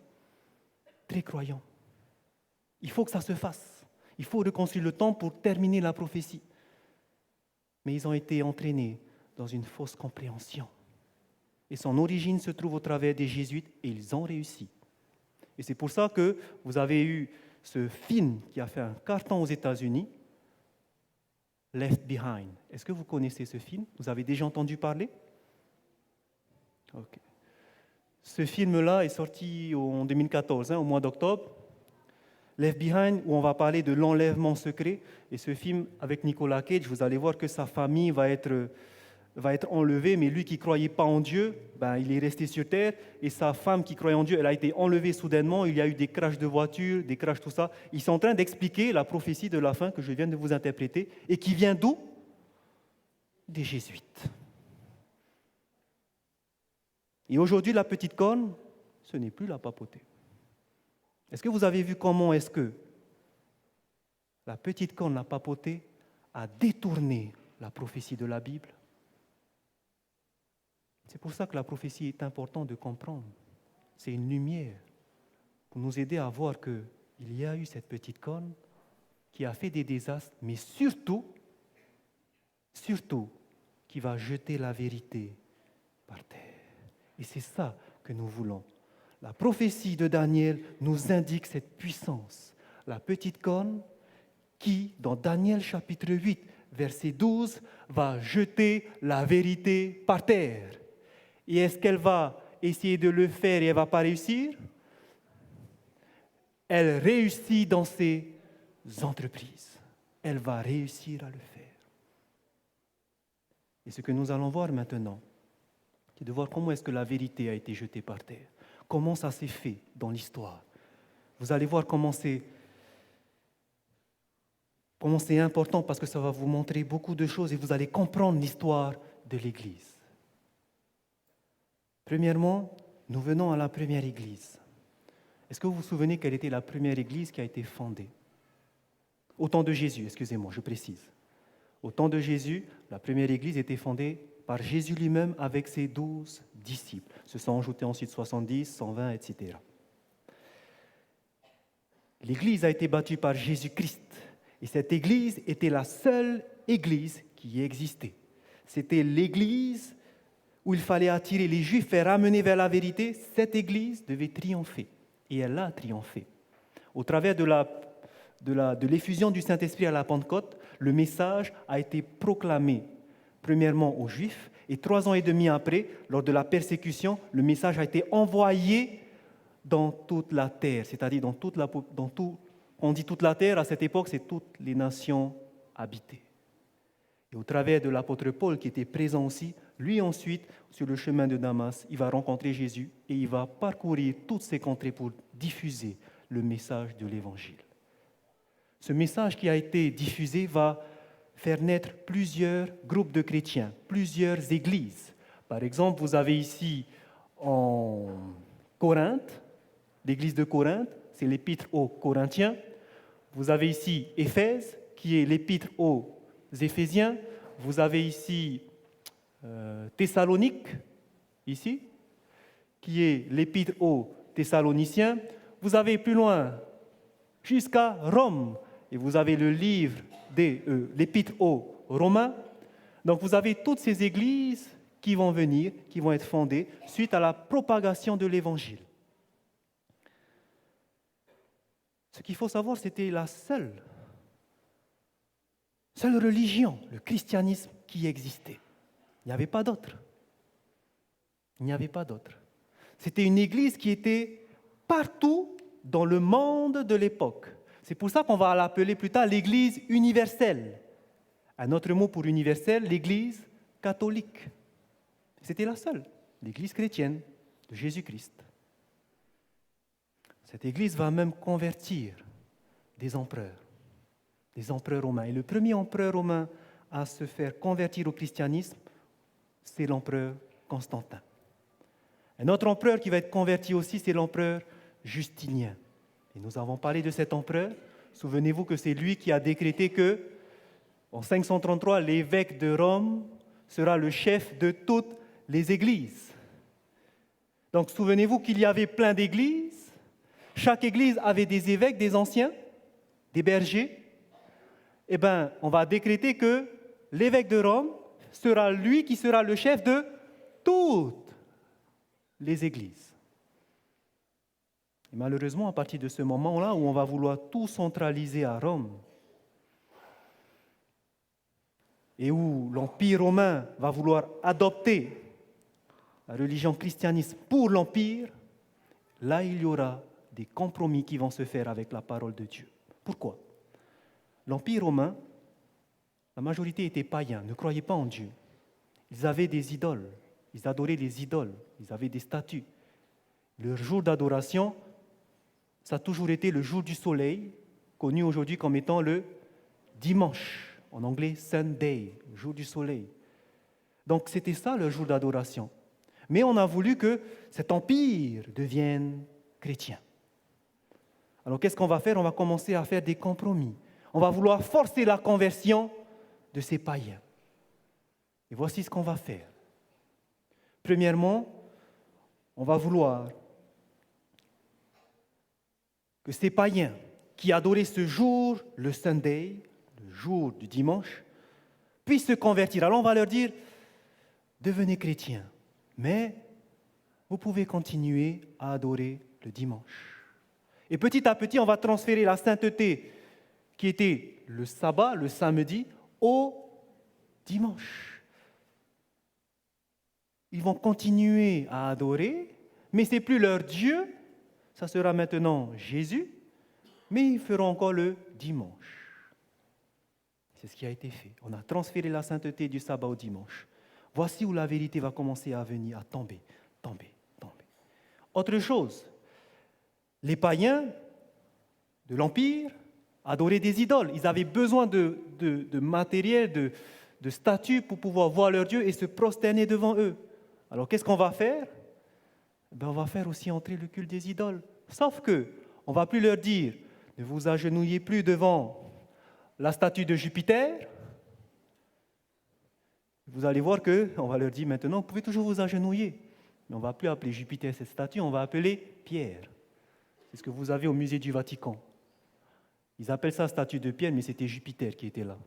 Très croyants. Il faut que ça se fasse. Il faut reconstruire le temple pour terminer la prophétie. Mais ils ont été entraînés dans une fausse compréhension. Et son origine se trouve au travers des Jésuites et ils ont réussi. Et c'est pour ça que vous avez eu ce film qui a fait un carton aux États-Unis, Left Behind. Est-ce que vous connaissez ce film? Vous avez déjà entendu parler? Okay. Ce film-là est sorti en 2014, au mois d'octobre. Left Behind, où on va parler de l'enlèvement secret. Et ce film, avec Nicolas Cage, vous allez voir que sa famille va être enlevée, mais lui qui ne croyait pas en Dieu, il est resté sur terre. Et sa femme qui croyait en Dieu, elle a été enlevée soudainement. Il y a eu des crashs de voitures, des crashs, tout ça. Ils sont en train d'expliquer la prophétie de la fin que je viens de vous interpréter. Et qui vient d'où? Des Jésuites. Et aujourd'hui, la petite corne, ce n'est plus la papauté. Est-ce que vous avez vu comment est-ce que la petite corne, la papauté, a détourné la prophétie de la Bible? C'est pour ça que la prophétie est importante de comprendre. C'est une lumière pour nous aider à voir qu'il y a eu cette petite corne qui a fait des désastres, mais surtout, qui va jeter la vérité par terre. Et c'est ça que nous voulons. La prophétie de Daniel nous indique cette puissance. La petite corne qui, dans Daniel chapitre 8, verset 12, va jeter la vérité par terre. Et est-ce qu'elle va essayer de le faire et elle ne va pas réussir? Elle réussit dans ses entreprises. Elle va réussir à le faire. Et ce que nous allons voir maintenant, c'est de voir comment est-ce que la vérité a été jetée par terre. Comment ça s'est fait dans l'histoire. Vous allez voir comment c'est important parce que ça va vous montrer beaucoup de choses et vous allez comprendre l'histoire de l'Église. Premièrement, nous venons à la première Église. Est-ce que vous vous souvenez quelle était la première Église qui a été fondée? Au temps de Jésus, excusez-moi, je précise. Au temps de Jésus, la première Église était fondée par Jésus lui-même avec ses 12 disciples. Se sont ajoutés ensuite 70, 120, etc. L'Église a été bâtie par Jésus-Christ. Et cette Église était la seule Église qui existait. C'était l'Église où il fallait attirer les Juifs et ramener vers la vérité. Cette Église devait triompher. Et elle a triomphé. Au travers de l'effusion du Saint-Esprit à la Pentecôte, le message a été proclamé premièrement aux Juifs, et 3 ans et demi après, lors de la persécution, le message a été envoyé dans toute la terre, c'est-à-dire on dit toute la terre, à cette époque, c'est toutes les nations habitées. Et au travers de l'apôtre Paul, qui était présent aussi, lui ensuite, sur le chemin de Damas, il va rencontrer Jésus et il va parcourir toutes ces contrées pour diffuser le message de l'Évangile. Ce message qui a été diffusé va faire naître plusieurs groupes de chrétiens, plusieurs églises. Par exemple, vous avez ici en Corinthe, l'église de Corinthe, c'est l'épître aux Corinthiens. Vous avez ici Éphèse, qui est l'épître aux Éphésiens. Vous avez ici Thessalonique, ici, qui est l'épître aux Thessaloniciens. Vous avez plus loin, jusqu'à Rome, et vous avez le livre l'épître aux Romains. Donc vous avez toutes ces églises qui vont venir, qui vont être fondées suite à la propagation de l'Évangile. Ce qu'il faut savoir, c'était la seule religion, le christianisme, qui existait. Il n'y avait pas d'autre. Il n'y avait pas d'autre. C'était une église qui était partout dans le monde de l'époque. C'est pour ça qu'on va l'appeler plus tard l'église universelle. Un autre mot pour universelle, l'église catholique. C'était la seule, l'église chrétienne de Jésus-Christ. Cette église va même convertir des empereurs. des empereurs romains. Et le premier empereur romain à se faire convertir au christianisme, c'est l'empereur Constantin. Un autre empereur qui va être converti aussi, c'est l'empereur Justinien. Et nous avons parlé de cet empereur. Souvenez-vous que c'est lui qui a décrété que, en 533, l'évêque de Rome sera le chef de toutes les églises. Donc souvenez-vous qu'il y avait plein d'églises. Chaque église avait des évêques, des anciens, des bergers. Eh bien, on va décréter que l'évêque de Rome sera lui qui sera le chef de toutes les églises. Et malheureusement, à partir de ce moment-là où on va vouloir tout centraliser à Rome et où l'Empire romain va vouloir adopter la religion christianisme pour l'Empire, là il y aura des compromis qui vont se faire avec la parole de Dieu. Pourquoi ? L'Empire romain, la majorité était païen, ne croyait pas en Dieu. Ils avaient des idoles, ils adoraient les idoles, ils avaient des statues. Leur jour d'adoration, ça a toujours été le jour du soleil, connu aujourd'hui comme étant le dimanche, en anglais Sunday, le jour du soleil. Donc c'était ça leur jour d'adoration. Mais on a voulu que cet empire devienne chrétien. Alors qu'est-ce qu'on va faire ? On va commencer à faire des compromis. On va vouloir forcer la conversion de ces païens. Et voici ce qu'on va faire. Premièrement, on va vouloir que ces païens qui adoraient ce jour, le Sunday, le jour du dimanche, puissent se convertir. Alors on va leur dire, devenez chrétiens, mais vous pouvez continuer à adorer le dimanche. Et petit à petit, on va transférer la sainteté qui était le sabbat, le samedi, au dimanche. Ils vont continuer à adorer, mais ce n'est plus leur Dieu, ça sera maintenant Jésus, mais ils feront encore le dimanche. C'est ce qui a été fait. On a transféré la sainteté du sabbat au dimanche. Voici où la vérité va commencer à venir, à tomber. Autre chose, les païens de l'Empire adoraient des idoles. Ils avaient besoin de matériel, de statues pour pouvoir voir leur Dieu et se prosterner devant eux. Alors qu'est-ce qu'on va faire ? On va faire aussi entrer le culte des idoles. Sauf que on ne va plus leur dire, ne vous agenouillez plus devant la statue de Jupiter. Vous allez voir qu'on va leur dire maintenant, vous pouvez toujours vous agenouiller. Mais on ne va plus appeler Jupiter cette statue, on va appeler Pierre. C'est ce que vous avez au musée du Vatican. Ils appellent ça statue de Pierre, mais c'était Jupiter qui était là.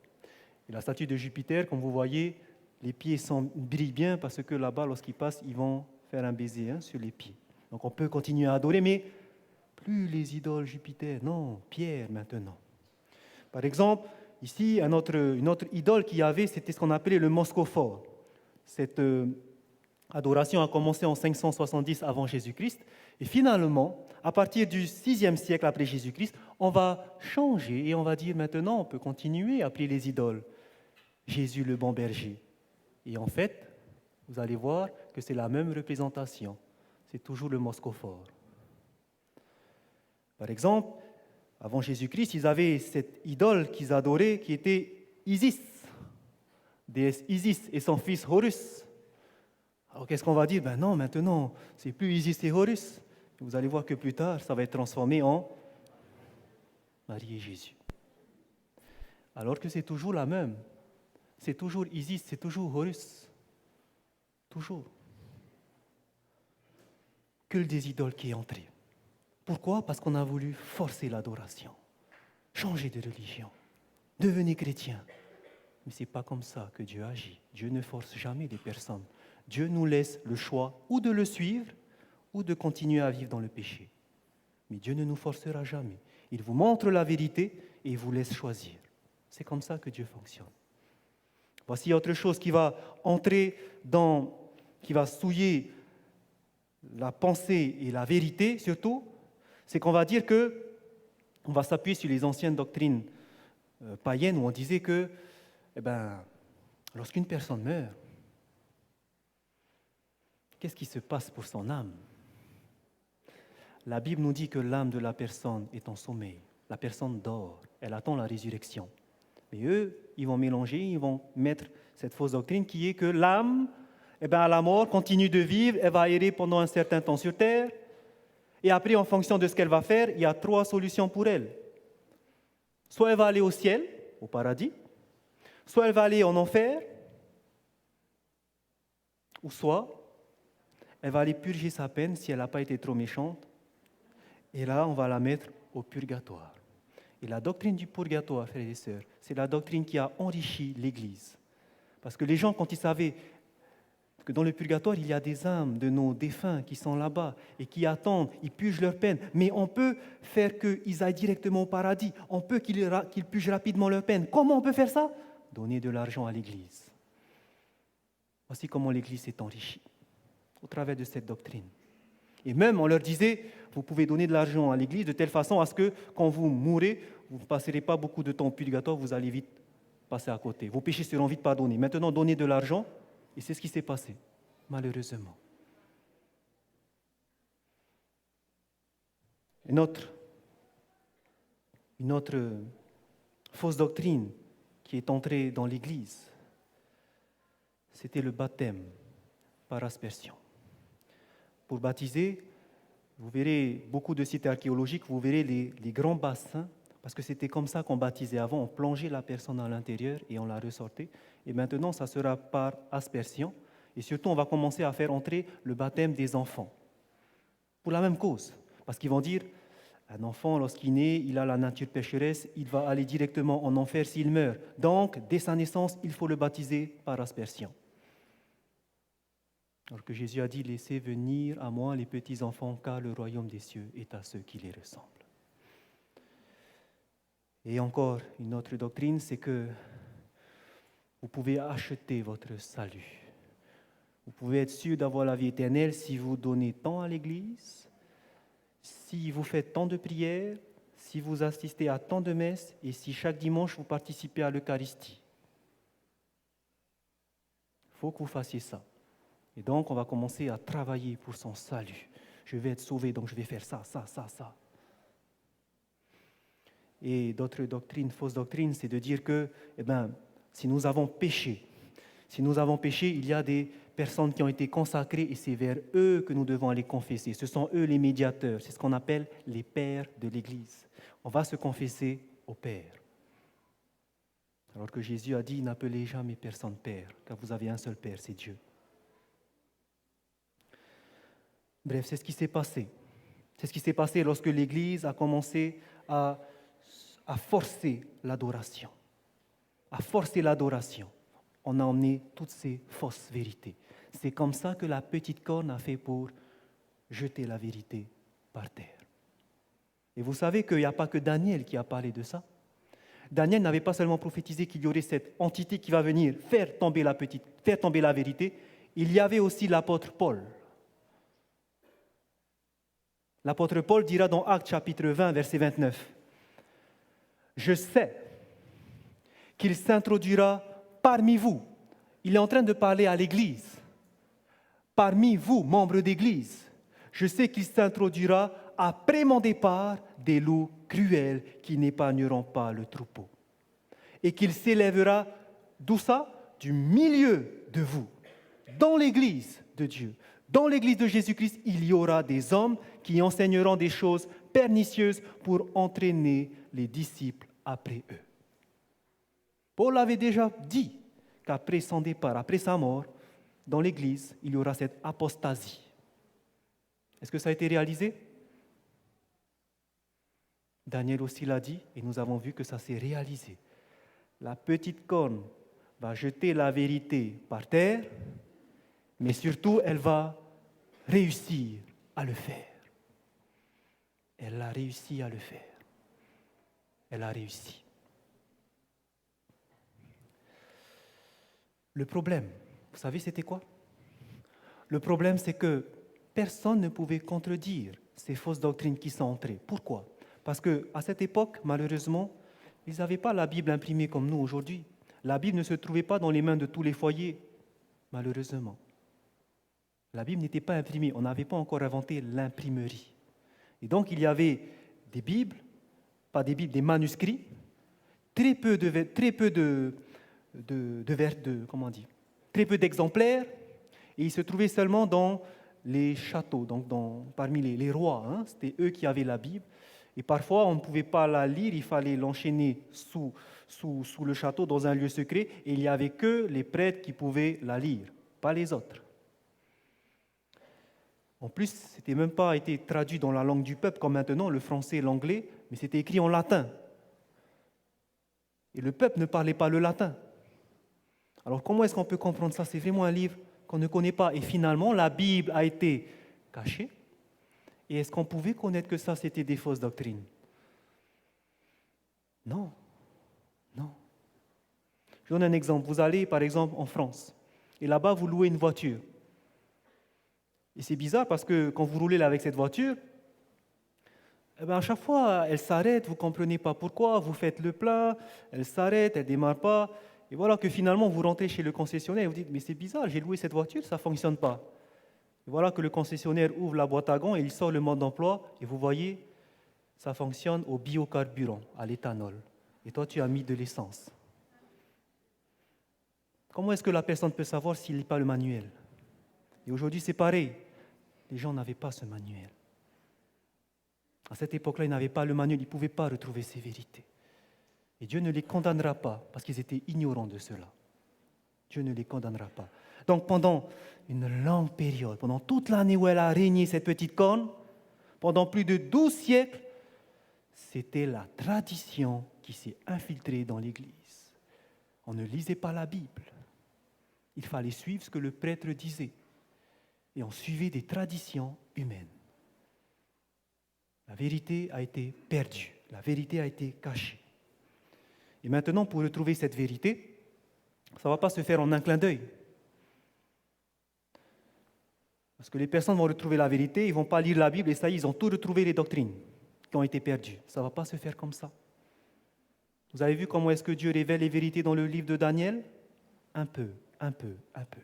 Et la statue de Jupiter, comme vous voyez, les pieds brillent bien parce que là-bas, lorsqu'ils passent, ils vont faire un baiser sur les pieds. Donc on peut continuer à adorer, mais plus les idoles Jupiter, non, Pierre maintenant. Par exemple, ici, une autre idole qu'il y avait, c'était ce qu'on appelait le moscophore. Cette adoration a commencé en 570 avant Jésus-Christ. Et finalement, à partir du 6e siècle après Jésus-Christ, on va changer et on va dire maintenant, on peut continuer à appeler les idoles Jésus le bon berger. Et en fait, vous allez voir que c'est la même représentation. C'est toujours le moscophore. Par exemple, avant Jésus-Christ, ils avaient cette idole qu'ils adoraient qui était Isis, déesse Isis et son fils Horus. Alors qu'est-ce qu'on va dire ? Non, maintenant, c'est plus Isis et Horus. Vous allez voir que plus tard, ça va être transformé en Marie et Jésus. Alors que c'est toujours la même. C'est toujours Isis, c'est toujours Horus. Toujours. Culte des idoles qui est entré. Pourquoi ? Parce qu'on a voulu forcer l'adoration, changer de religion, devenir chrétien. Mais ce n'est pas comme ça que Dieu agit. Dieu ne force jamais les personnes. Dieu nous laisse le choix ou de le suivre ou de continuer à vivre dans le péché. Mais Dieu ne nous forcera jamais. Il vous montre la vérité et il vous laisse choisir. C'est comme ça que Dieu fonctionne. Voici autre chose qui va entrer qui va souiller la pensée et la vérité surtout, c'est qu'on va dire on va s'appuyer sur les anciennes doctrines païennes où on disait que, lorsqu'une personne meurt, qu'est-ce qui se passe pour son âme ? La Bible nous dit que l'âme de la personne est en sommeil. La personne dort, elle attend la résurrection. Mais eux, ils vont mélanger, ils vont mettre cette fausse doctrine qui est que l'âme, à la mort, continue de vivre, elle va errer pendant un certain temps sur terre. Et après, en fonction de ce qu'elle va faire, il y a 3 solutions pour elle. Soit elle va aller au ciel, au paradis, soit elle va aller en enfer, ou soit elle va aller purger sa peine si elle n'a pas été trop méchante. Et là, on va la mettre au purgatoire. Et la doctrine du purgatoire, frères et sœurs, c'est la doctrine qui a enrichi l'Église. Parce que les gens, quand ils savaient que dans le purgatoire, il y a des âmes de nos défunts qui sont là-bas et qui attendent, ils purgent leur peine. Mais on peut faire qu'ils aillent directement au paradis. On peut qu'ils purgent rapidement leur peine. Comment on peut faire ça? Donner de l'argent à l'Église. Voici comment l'Église s'est enrichie, au travers de cette doctrine. Et même, on leur disait, vous pouvez donner de l'argent à l'Église de telle façon à ce que, quand vous mourrez, vous ne passerez pas beaucoup de temps au purgatoire, vous allez vite passer à côté. Vos péchés seront vite pardonnés. Maintenant, donnez de l'argent, et c'est ce qui s'est passé, malheureusement. Une autre fausse doctrine qui est entrée dans l'Église, c'était le baptême par aspersion. Pour baptiser, vous verrez beaucoup de sites archéologiques, vous verrez les grands bassins, parce que c'était comme ça qu'on baptisait avant, on plongeait la personne à l'intérieur et on la ressortait. Et maintenant, ça sera par aspersion. Et surtout, on va commencer à faire entrer le baptême des enfants. Pour la même cause. Parce qu'ils vont dire, un enfant, lorsqu'il naît, il a la nature pécheresse, il va aller directement en enfer s'il meurt. Donc, dès sa naissance, il faut le baptiser par aspersion. Alors que Jésus a dit, laissez venir à moi les petits enfants, car le royaume des cieux est à ceux qui les ressemblent. Et encore une autre doctrine, c'est que vous pouvez acheter votre salut. Vous pouvez être sûr d'avoir la vie éternelle si vous donnez tant à l'Église, si vous faites tant de prières, si vous assistez à tant de messes et si chaque dimanche vous participez à l'Eucharistie. Il faut que vous fassiez ça. Et donc, on va commencer à travailler pour son salut. Je vais être sauvé, donc je vais faire ça. Et d'autres doctrines, fausses doctrines, c'est de dire que, si nous avons péché, il y a des personnes qui ont été consacrées et c'est vers eux que nous devons aller confesser. Ce sont eux les médiateurs, c'est ce qu'on appelle les pères de l'Église. On va se confesser au Père. Alors que Jésus a dit, n'appelez jamais personne Père, car vous avez un seul Père, c'est Dieu. Bref, c'est ce qui s'est passé. C'est ce qui s'est passé lorsque l'Église a commencé à forcer l'adoration. On a emmené toutes ces fausses vérités. C'est comme ça que la petite corne a fait pour jeter la vérité par terre. Et vous savez qu'il n'y a pas que Daniel qui a parlé de ça. Daniel n'avait pas seulement prophétisé qu'il y aurait cette entité qui va venir faire tomber la vérité. Il y avait aussi l'apôtre Paul. L'apôtre Paul dira dans Actes chapitre 20, verset 29, « Je sais qu'il s'introduira parmi vous. » Il est en train de parler à l'Église. « Parmi vous, membres d'Église, je sais qu'il s'introduira après mon départ des loups cruels qui n'épargneront pas le troupeau. Et qu'il s'élèvera, d'où ça? Du milieu de vous, dans l'Église de Dieu. Dans l'Église de Jésus-Christ, il y aura des hommes qui enseigneront des choses pernicieuses pour entraîner les disciples après eux. » Paul avait déjà dit qu'après son départ, après sa mort, dans l'Église, il y aura cette apostasie. Est-ce que ça a été réalisé? Daniel aussi l'a dit et nous avons vu que ça s'est réalisé. La petite corne va jeter la vérité par terre, mais surtout, elle va réussir à le faire. Elle a réussi à le faire. Elle a réussi. Le problème, vous savez, c'était quoi? Le problème, c'est que personne ne pouvait contredire ces fausses doctrines qui sont entrées. Pourquoi? Parce qu'à cette époque, malheureusement, ils n'avaient pas la Bible imprimée comme nous aujourd'hui. La Bible ne se trouvait pas dans les mains de tous les foyers, malheureusement. La Bible n'était pas imprimée, on n'avait pas encore inventé l'imprimerie. Et donc, il y avait des Bibles, pas des Bibles, des manuscrits, très peu très peu d'exemplaires, et ils se trouvaient seulement dans les châteaux, donc parmi les rois. Hein, c'était eux qui avaient la Bible. Et parfois, on ne pouvait pas la lire, il fallait l'enchaîner sous le château, dans un lieu secret, et il n'y avait que les prêtres qui pouvaient la lire, pas les autres. En plus, ce n'était même pas été traduit dans la langue du peuple, comme maintenant, le français et l'anglais, mais c'était écrit en latin. Et le peuple ne parlait pas le latin. Alors comment est-ce qu'on peut comprendre ça? C'est vraiment un livre qu'on ne connaît pas. Et finalement, la Bible a été cachée. Et est-ce qu'on pouvait connaître que ça, c'était des fausses doctrines? Non. Non. Je donne un exemple. Vous allez, par exemple, en France. Et là-bas, vous louez une voiture. Et c'est bizarre parce que quand vous roulez là avec cette voiture, à chaque fois, elle s'arrête, vous ne comprenez pas pourquoi, vous faites le plein, elle s'arrête, elle ne démarre pas. Et voilà que finalement, vous rentrez chez le concessionnaire et vous dites « Mais c'est bizarre, j'ai loué cette voiture, ça ne fonctionne pas. » Et voilà que le concessionnaire ouvre la boîte à gants et il sort le mode d'emploi. Et vous voyez, ça fonctionne au biocarburant, à l'éthanol. Et toi, tu as mis de l'essence. Comment est-ce que la personne peut savoir s'il ne lit pas le manuel? Et aujourd'hui, c'est pareil. Les gens n'avaient pas ce manuel. À cette époque-là, ils n'avaient pas le manuel, ils ne pouvaient pas retrouver ces vérités. Et Dieu ne les condamnera pas parce qu'ils étaient ignorants de cela. Dieu ne les condamnera pas. Donc pendant une longue période, pendant toute l'année où elle a régné, cette petite corne, pendant plus de 12 siècles, c'était la tradition qui s'est infiltrée dans l'Église. On ne lisait pas la Bible. Il fallait suivre ce que le prêtre disait. Et on suivait des traditions humaines. La vérité a été perdue. La vérité a été cachée. Et maintenant, pour retrouver cette vérité, ça ne va pas se faire en un clin d'œil. Parce que les personnes vont retrouver la vérité, ils ne vont pas lire la Bible et ça y est, ils ont tout retrouvé les doctrines qui ont été perdues. Ça ne va pas se faire comme ça. Vous avez vu comment est-ce que Dieu révèle les vérités dans le livre de Daniel? Un peu, un peu, un peu.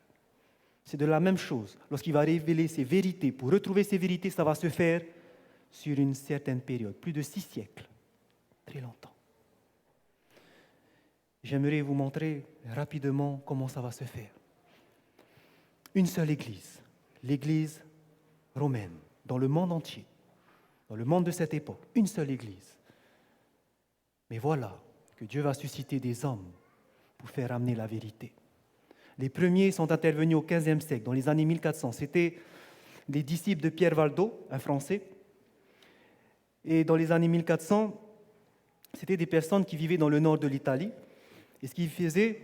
C'est de la même chose. Lorsqu'il va révéler ses vérités, pour retrouver ces vérités, ça va se faire sur une certaine période, plus de 6 siècles, très longtemps. J'aimerais vous montrer rapidement comment ça va se faire. Une seule église, l'église romaine, dans le monde entier, dans le monde de cette époque, une seule église. Mais voilà que Dieu va susciter des hommes pour faire amener la vérité. Les premiers sont intervenus au XVe siècle, dans les années 1400. C'était des disciples de Pierre Valdo, un Français. Et dans les années 1400, c'était des personnes qui vivaient dans le nord de l'Italie. Et ce qu'ils faisaient,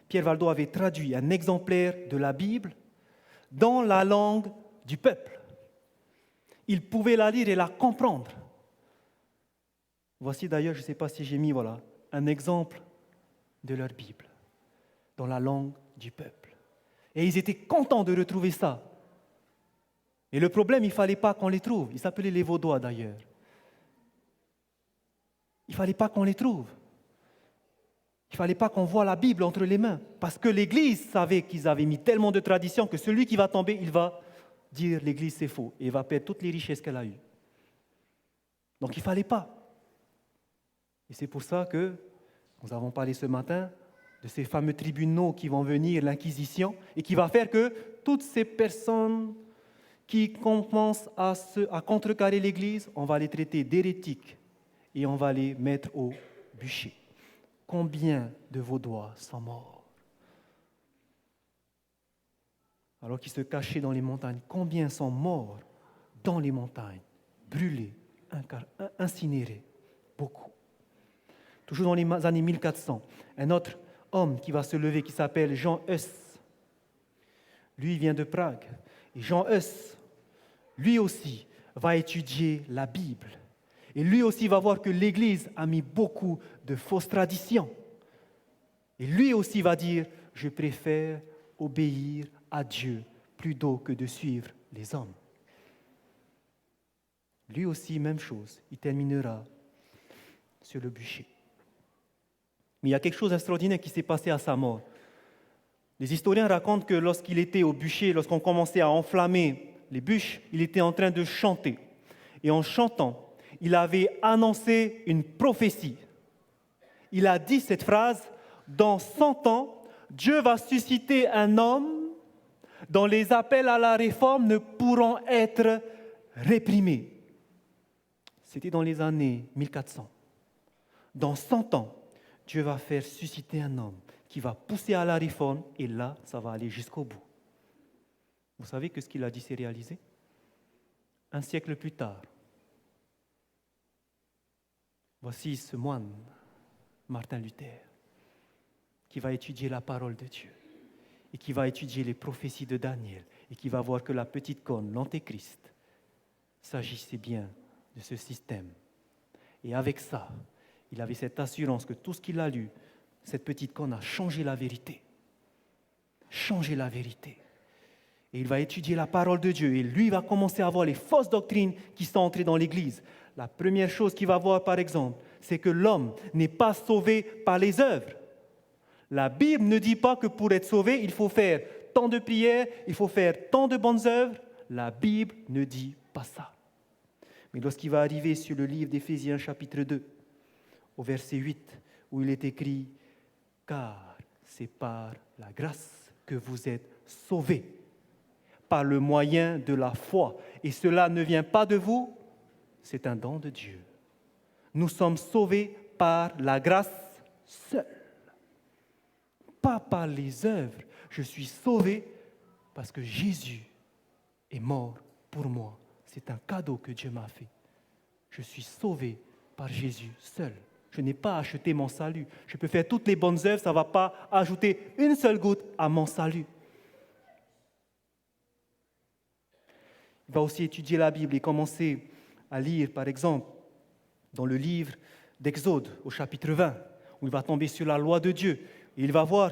Pierre Valdo avait traduit un exemplaire de la Bible dans la langue du peuple. Ils pouvaient la lire et la comprendre. Voici d'ailleurs, je ne sais pas si j'ai mis un exemple de leur Bible dans la langue du peuple. Et ils étaient contents de retrouver ça. Et le problème, il ne fallait pas qu'on les trouve. Ils s'appelaient les Vaudois d'ailleurs. Il ne fallait pas qu'on les trouve. Il ne fallait pas qu'on voie la Bible entre les mains. Parce que l'Église savait qu'ils avaient mis tellement de traditions que celui qui va tomber, il va dire l'Église c'est faux. Et il va perdre toutes les richesses qu'elle a eues. Donc il ne fallait pas. Et c'est pour ça que nous avons parlé ce matin de ces fameux tribunaux qui vont venir, l'Inquisition, et qui va faire que toutes ces personnes qui commencent à contrecarrer l'Église, on va les traiter d'hérétiques et on va les mettre au bûcher. Combien de Vaudois sont morts? Alors qu'ils se cachaient dans les montagnes, combien sont morts dans les montagnes, brûlés, incinérés? Beaucoup. Toujours dans les années 1400, un autre homme qui va se lever, qui s'appelle Jean Hus. Lui, il vient de Prague. Et Jean Hus, lui aussi, va étudier la Bible. Et lui aussi va voir que l'Église a mis beaucoup de fausses traditions. Et lui aussi va dire, je préfère obéir à Dieu plutôt que de suivre les hommes. Lui aussi, même chose, il terminera sur le bûcher. Mais il y a quelque chose d'extraordinaire qui s'est passé à sa mort. Les historiens racontent que lorsqu'il était au bûcher, lorsqu'on commençait à enflammer les bûches, il était en train de chanter. Et en chantant, il avait annoncé une prophétie. il a dit cette phrase, « Dans 100 ans, Dieu va susciter un homme dont les appels à la réforme ne pourront être réprimés. » C'était dans les années 1400. Dans 100 ans, Dieu va faire susciter un homme qui va pousser à la réforme et là, ça va aller jusqu'au bout. Vous savez que ce qu'il a dit s'est réalisé? Un siècle plus tard, voici ce moine, Martin Luther, qui va étudier la parole de Dieu et qui va étudier les prophéties de Daniel et qui va voir que la petite corne, l'Antéchrist, s'agissait bien de ce système. Et avec ça, il avait cette assurance que tout ce qu'il a lu, cette petite corne a changé la vérité. Changé la vérité. Et il va étudier la parole de Dieu et lui va commencer à voir les fausses doctrines qui sont entrées dans l'Église. La première chose qu'il va voir, par exemple, c'est que l'homme n'est pas sauvé par les œuvres. La Bible ne dit pas que pour être sauvé, il faut faire tant de prières, il faut faire tant de bonnes œuvres. La Bible ne dit pas ça. Mais lorsqu'il va arriver sur le livre d'Éphésiens chapitre 2, au verset 8, où il est écrit « Car c'est par la grâce que vous êtes sauvés, par le moyen de la foi. Et cela ne vient pas de vous, c'est un don de Dieu. Nous sommes sauvés par la grâce seule, pas par les œuvres. Je suis sauvé parce que Jésus est mort pour moi. C'est un cadeau que Dieu m'a fait. Je suis sauvé par Jésus seul. Je n'ai pas acheté mon salut. Je peux faire toutes les bonnes œuvres, ça ne va pas ajouter une seule goutte à mon salut. Il va aussi étudier la Bible et commencer à lire, par exemple, dans le livre d'Exode, au chapitre 20, où il va tomber sur la loi de Dieu. Et il va voir,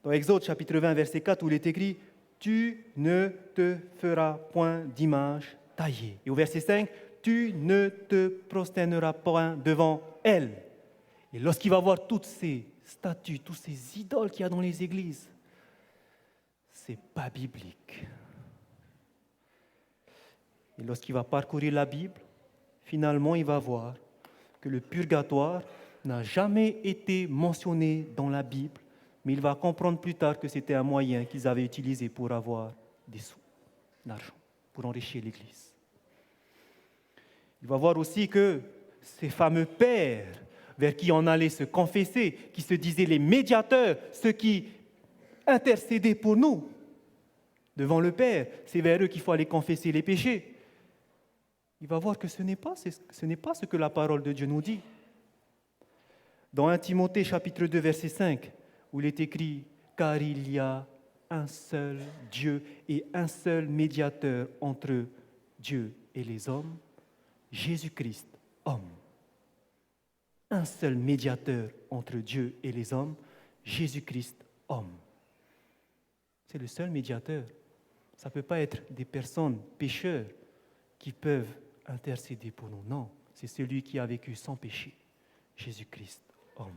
dans Exode, chapitre 20, verset 4, où il est écrit « Tu ne te feras point d'image taillée ». Et au verset 5, « Tu ne te prosterneras point devant elle ». Et lorsqu'il va voir toutes ces statues, tous ces idoles qu'il y a dans les églises, ce n'est pas biblique. Et lorsqu'il va parcourir la Bible, finalement, il va voir que le purgatoire n'a jamais été mentionné dans la Bible, mais il va comprendre plus tard que c'était un moyen qu'ils avaient utilisé pour avoir des sous, d'argent, pour enrichir l'Église. Il va voir aussi que ces fameux pères vers qui on allait se confesser, qui se disaient les médiateurs, ceux qui intercédaient pour nous devant le Père, c'est vers eux qu'il faut aller confesser les péchés. Il va voir que ce n'est pas ce que la parole de Dieu nous dit. Dans 1 Timothée chapitre 2 verset 5, où il est écrit « Car il y a un seul Dieu et un seul médiateur entre Dieu et les hommes, Jésus-Christ, homme. » Un seul médiateur entre Dieu et les hommes, Jésus-Christ, homme. C'est le seul médiateur. Ça ne peut pas être des personnes pécheurs qui peuvent intercéder pour nous. Non, c'est celui qui a vécu sans péché, Jésus-Christ, homme.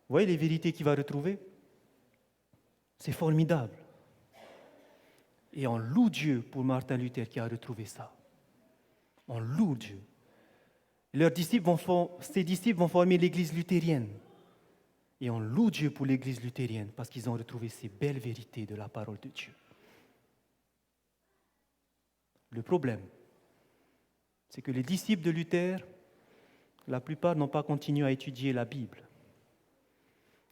Vous voyez les vérités qu'il va retrouver? C'est formidable. Et on loue Dieu pour Martin Luther qui a retrouvé ça. On loue Dieu. Ses disciples vont former l'Église luthérienne. Et on loue Dieu pour l'Église luthérienne parce qu'ils ont retrouvé ces belles vérités de la parole de Dieu. Le problème, c'est que les disciples de Luther, la plupart n'ont pas continué à étudier la Bible.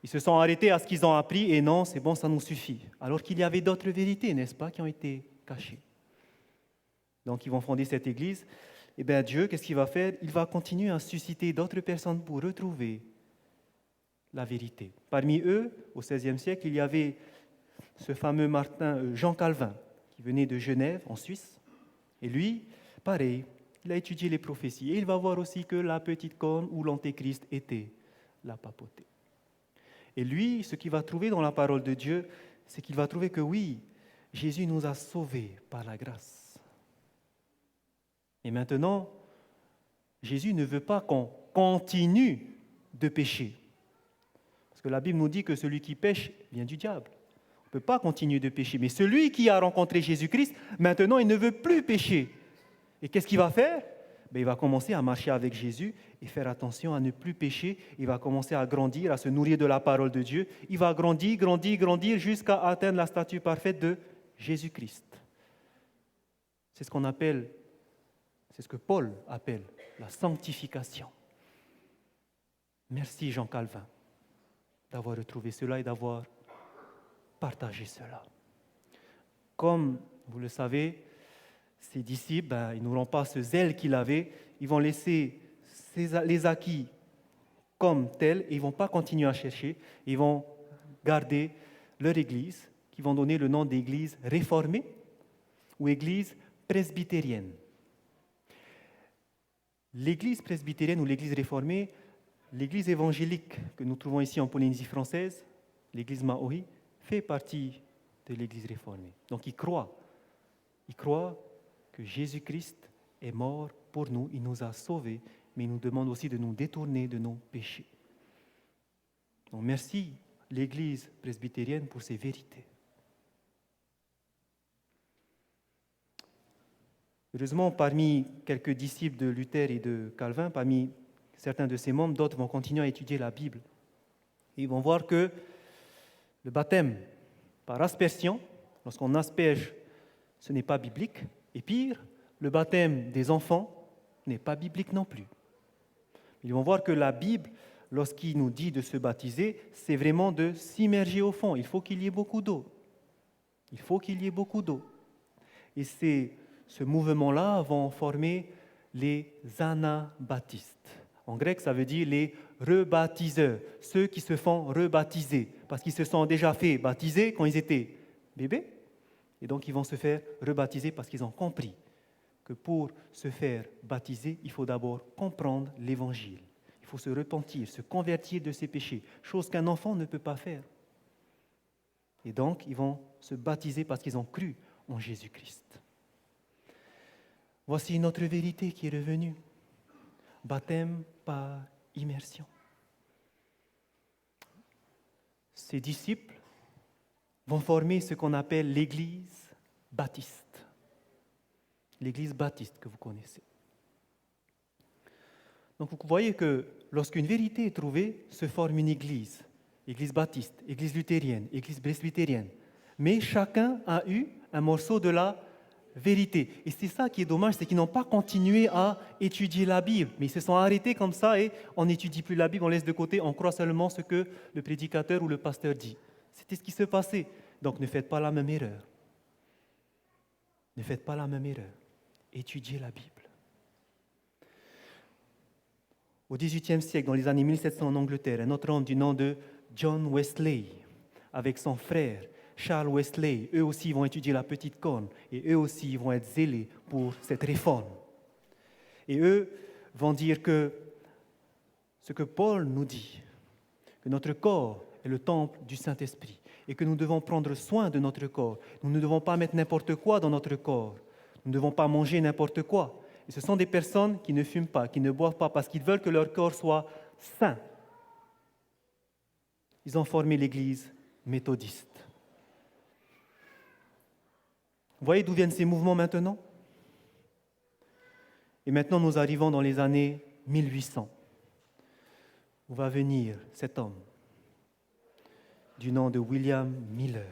Ils se sont arrêtés à ce qu'ils ont appris et non, c'est bon, ça nous suffit. Alors qu'il y avait d'autres vérités, n'est-ce pas, qui ont été cachées. Donc ils vont fonder cette Église. Eh bien Dieu, qu'est-ce qu'il va faire? Il va continuer à susciter d'autres personnes pour retrouver la vérité. Parmi eux, au XVIe siècle, il y avait ce fameux Jean Calvin, qui venait de Genève, en Suisse. Et lui, pareil, il a étudié les prophéties. Et il va voir aussi que la petite corne ou l'antéchrist était la papauté. Et lui, ce qu'il va trouver dans la parole de Dieu, c'est qu'il va trouver que oui, Jésus nous a sauvés par la grâce. Et maintenant, Jésus ne veut pas qu'on continue de pécher. Parce que la Bible nous dit que celui qui pêche vient du diable. On ne peut pas continuer de pécher. Mais celui qui a rencontré Jésus-Christ, maintenant, il ne veut plus pécher. Et qu'est-ce qu'il va faire? il va commencer à marcher avec Jésus et faire attention à ne plus pécher. Il va commencer à grandir, à se nourrir de la parole de Dieu. Il va grandir jusqu'à atteindre la stature parfaite de Jésus-Christ. C'est ce que Paul appelle la sanctification. Merci Jean Calvin d'avoir retrouvé cela et d'avoir partagé cela. Comme vous le savez, ses disciples, ils n'auront pas ce zèle qu'il avait. Ils vont laisser les acquis comme tels et ils ne vont pas continuer à chercher. Ils vont garder leur église, qui vont donner le nom d'église réformée ou église presbytérienne. L'église presbytérienne ou l'église réformée, l'église évangélique que nous trouvons ici en Polynésie française, l'église Maori, fait partie de l'église réformée. Donc ils croient que Jésus-Christ est mort pour nous, il nous a sauvés, mais il nous demande aussi de nous détourner de nos péchés. Donc merci l'église presbytérienne pour ces vérités. Heureusement, parmi quelques disciples de Luther et de Calvin, parmi certains de ses membres, d'autres vont continuer à étudier la Bible. Et ils vont voir que le baptême par aspersion, lorsqu'on asperge, ce n'est pas biblique. Et pire, le baptême des enfants n'est pas biblique non plus. Ils vont voir que la Bible, lorsqu'il nous dit de se baptiser, c'est vraiment de s'immerger au fond. Il faut qu'il y ait beaucoup d'eau. Et ce mouvement-là va former les anabaptistes. En grec, ça veut dire les rebaptiseurs, ceux qui se font rebaptiser, parce qu'ils se sont déjà fait baptiser quand ils étaient bébés, et donc ils vont se faire rebaptiser parce qu'ils ont compris que pour se faire baptiser, il faut d'abord comprendre l'Évangile. Il faut se repentir, se convertir de ses péchés, chose qu'un enfant ne peut pas faire. Et donc, ils vont se baptiser parce qu'ils ont cru en Jésus-Christ. Voici une autre vérité qui est revenue. Baptême par immersion. Ces disciples vont former ce qu'on appelle l'Église baptiste. L'Église baptiste que vous connaissez. Donc vous voyez que lorsqu'une vérité est trouvée, se forme une église. Église baptiste, église luthérienne, église presbytérienne. Mais chacun a eu un morceau de la vérité. Et c'est ça qui est dommage, c'est qu'ils n'ont pas continué à étudier la Bible, mais ils se sont arrêtés comme ça et on n'étudie plus la Bible, on laisse de côté, on croit seulement ce que le prédicateur ou le pasteur dit. C'était ce qui se passait. Donc ne faites pas la même erreur. Ne faites pas la même erreur. Étudiez la Bible. Au XVIIIe siècle, dans les années 1700 en Angleterre, un autre homme du nom de John Wesley, avec son frère Charles Wesley, eux aussi vont étudier la petite corne et eux aussi vont être zélés pour cette réforme. Et eux vont dire que ce que Paul nous dit, que notre corps est le temple du Saint-Esprit et que nous devons prendre soin de notre corps. Nous ne devons pas mettre n'importe quoi dans notre corps. Nous ne devons pas manger n'importe quoi. Et ce sont des personnes qui ne fument pas, qui ne boivent pas parce qu'ils veulent que leur corps soit sain. Ils ont formé l'Église méthodiste. Vous voyez d'où viennent ces mouvements maintenant? Et maintenant, nous arrivons dans les années 1800. Où va venir cet homme du nom de William Miller.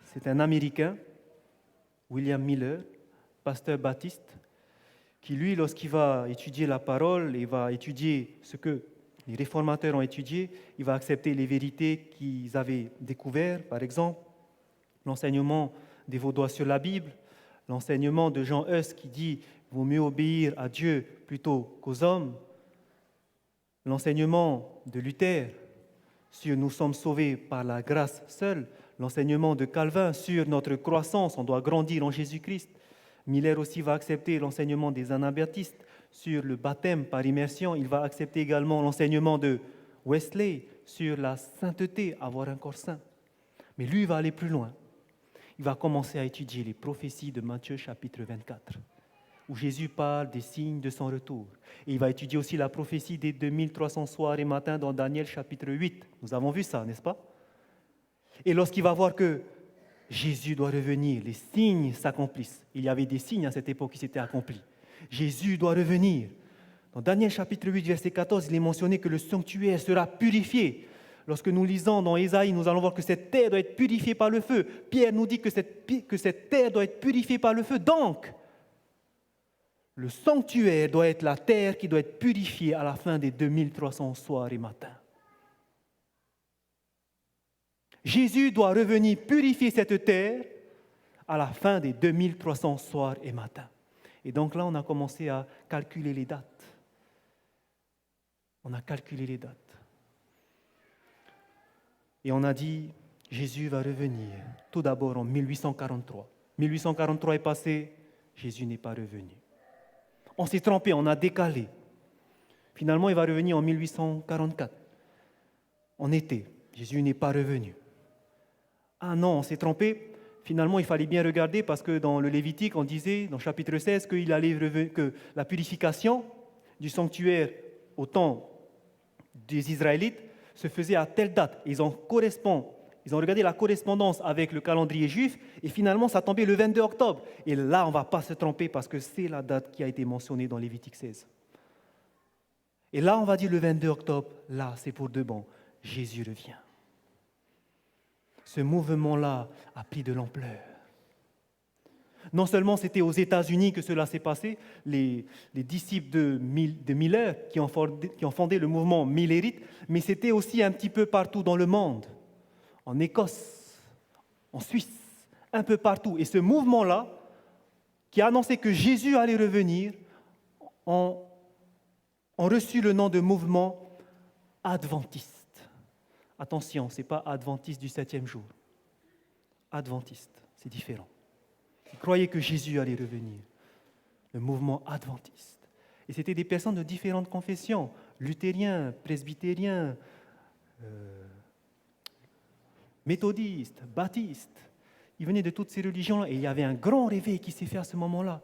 C'est un Américain, William Miller, pasteur baptiste, qui lui, lorsqu'il va étudier la parole et va étudier ce que les réformateurs ont étudié, il va accepter les vérités qu'ils avaient découvertes, par exemple, l'enseignement des Vaudois sur la Bible, l'enseignement de Jean Hus qui dit « vaut mieux obéir à Dieu plutôt qu'aux hommes », l'enseignement de Luther sur « nous sommes sauvés par la grâce seule », l'enseignement de Calvin sur notre croissance, on doit grandir en Jésus-Christ. Miller aussi va accepter l'enseignement des anabaptistes sur le baptême par immersion. Il va accepter également l'enseignement de Wesley sur la sainteté, avoir un corps saint. Mais lui, il va aller plus loin. Il va commencer à étudier les prophéties de Matthieu chapitre 24, où Jésus parle des signes de son retour. Et il va étudier aussi la prophétie des 2300 soirs et matins dans Daniel chapitre 8. Nous avons vu ça, n'est-ce pas? Et lorsqu'il va voir que Jésus doit revenir, les signes s'accomplissent. Il y avait des signes à cette époque qui s'étaient accomplis. Jésus doit revenir. Dans Daniel chapitre 8, verset 14, il est mentionné que le sanctuaire sera purifié. Lorsque nous lisons dans Ésaïe, nous allons voir que cette terre doit être purifiée par le feu. Pierre nous dit que cette terre doit être purifiée par le feu. Donc, le sanctuaire doit être la terre qui doit être purifiée à la fin des 2300 soirs et matins. Jésus doit revenir purifier cette terre à la fin des 2300 soirs et matins. Et donc là, on a commencé à calculer les dates. On a calculé les dates. Et on a dit, Jésus va revenir tout d'abord en 1843. 1843 est passé, Jésus n'est pas revenu. On s'est trompé, on a décalé. Finalement, il va revenir en 1844. En été, Jésus n'est pas revenu. Ah non, on s'est trompé. Finalement, il fallait bien regarder parce que dans le Lévitique, on disait, dans le chapitre 16, que la purification du sanctuaire au temps des Israélites se faisait à telle date. Ils ont regardé la correspondance avec le calendrier juif et finalement, ça tombait le 22 octobre. Et là, on ne va pas se tromper parce que c'est la date qui a été mentionnée dans Lévitique 16. Et là, on va dire le 22 octobre, là, c'est pour de bon. Jésus revient. Ce mouvement-là a pris de l'ampleur. Non seulement c'était aux États-Unis que cela s'est passé, les disciples de Miller qui ont fondé le mouvement millérite, mais c'était aussi un petit peu partout dans le monde, en Écosse, en Suisse, un peu partout. Et ce mouvement-là, qui a annoncé que Jésus allait revenir, ont reçu le nom de mouvement adventiste. Attention, ce n'est pas adventiste du 7e jour. Adventiste, c'est différent. Ils croyaient que Jésus allait revenir. Le mouvement adventiste. Et c'était des personnes de différentes confessions, luthériens, presbytériens, méthodistes, baptistes. Ils venaient de toutes ces religions-là et il y avait un grand réveil qui s'est fait à ce moment-là.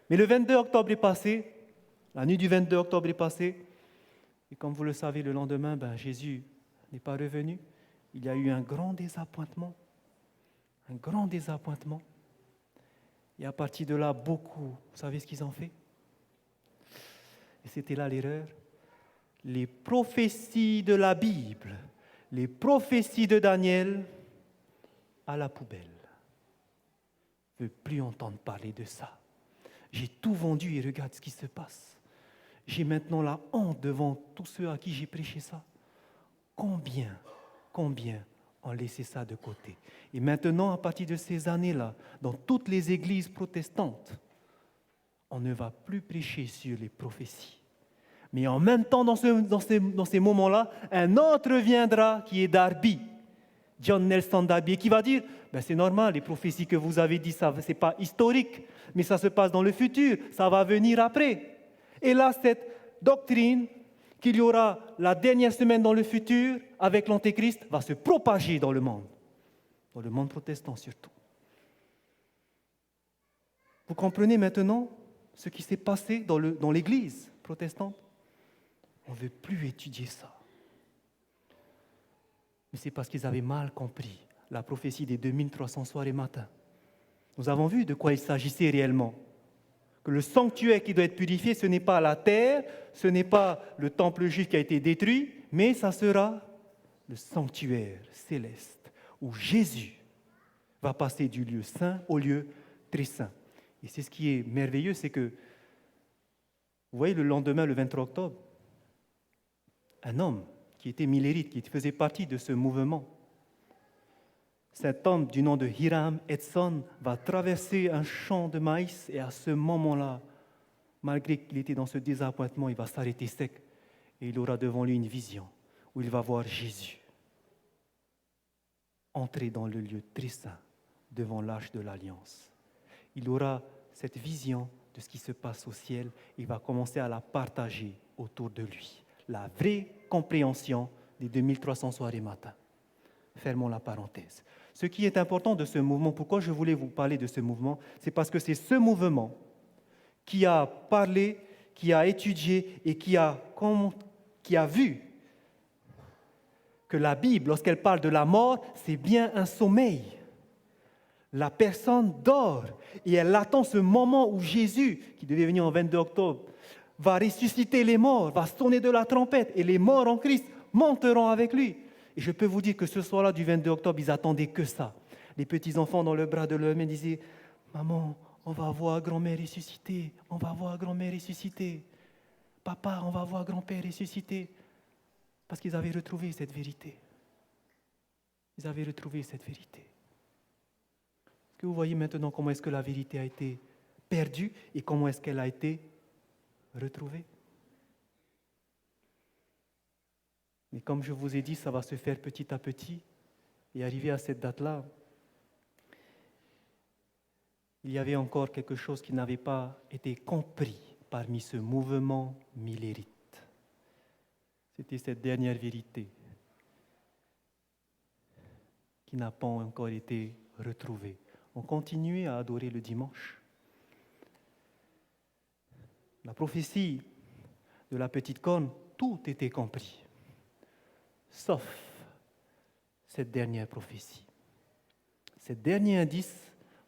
Mais le 22 octobre est passé, la nuit du 22 octobre est passée, et comme vous le savez, le lendemain, Jésus n'est pas revenu. Il y a eu un grand désappointement. Un grand désappointement. Et à partir de là, beaucoup, vous savez ce qu'ils ont fait? Et c'était là l'erreur. Les prophéties de la Bible, les prophéties de Daniel, à la poubelle. Je ne veux plus entendre parler de ça. J'ai tout vendu et regarde ce qui se passe. J'ai maintenant la honte devant tous ceux à qui j'ai prêché ça. Combien ont laissé ça de côté? Et maintenant, à partir de ces années-là, dans toutes les églises protestantes, on ne va plus prêcher sur les prophéties. Mais en même temps, dans ces moments-là, un autre viendra qui est Darby, John Nelson Darby, qui va dire, c'est normal, les prophéties que vous avez dites, ce n'est pas historique, mais ça se passe dans le futur, ça va venir après. Et là, cette doctrine qu'il y aura la dernière semaine dans le futur avec l'Antéchrist va se propager dans le monde protestant surtout. Vous comprenez maintenant ce qui s'est passé dans l'Église protestante? On ne veut plus étudier ça. Mais c'est parce qu'ils avaient mal compris la prophétie des 2300 soirs et matins. Nous avons vu de quoi il s'agissait réellement. Que le sanctuaire qui doit être purifié, ce n'est pas la terre, ce n'est pas le temple juif qui a été détruit, mais ça sera le sanctuaire céleste où Jésus va passer du lieu saint au lieu très saint. Et c'est ce qui est merveilleux, c'est que, vous voyez, le lendemain, le 23 octobre, un homme qui était millérite, qui faisait partie de ce mouvement, cet homme du nom de Hiram Edson va traverser un champ de maïs et à ce moment-là, malgré qu'il était dans ce désappointement, il va s'arrêter sec et il aura devant lui une vision où il va voir Jésus entrer dans le lieu très saint devant l'arche de l'Alliance. Il aura cette vision de ce qui se passe au ciel et il va commencer à la partager autour de lui. La vraie compréhension des 2300 soirs et matins. Fermons la parenthèse. Ce qui est important de ce mouvement, pourquoi je voulais vous parler de ce mouvement, c'est parce que c'est ce mouvement qui a parlé, qui a étudié et qui a vu que la Bible, lorsqu'elle parle de la mort, c'est bien un sommeil. La personne dort et elle attend ce moment où Jésus, qui devait venir en 22 octobre, va ressusciter les morts, va sonner de la trompette et les morts en Christ monteront avec lui. Et je peux vous dire que ce soir-là du 22 octobre, ils attendaient que ça. Les petits-enfants dans le bras de leur mère disaient « Maman, on va voir grand-mère ressusciter, on va voir grand-mère ressusciter. Papa, on va voir grand-père ressusciter. » Parce qu'ils avaient retrouvé cette vérité. Ils avaient retrouvé cette vérité. Est-ce que vous voyez maintenant comment est-ce que la vérité a été perdue et comment est-ce qu'elle a été retrouvée? Mais comme je vous ai dit, ça va se faire petit à petit. Et arrivé à cette date-là, il y avait encore quelque chose qui n'avait pas été compris parmi ce mouvement millérite. C'était cette dernière vérité qui n'a pas encore été retrouvée. On continuait à adorer le dimanche. La prophétie de la petite corne, tout était compris, sauf cette dernière prophétie. Cette dernière indice,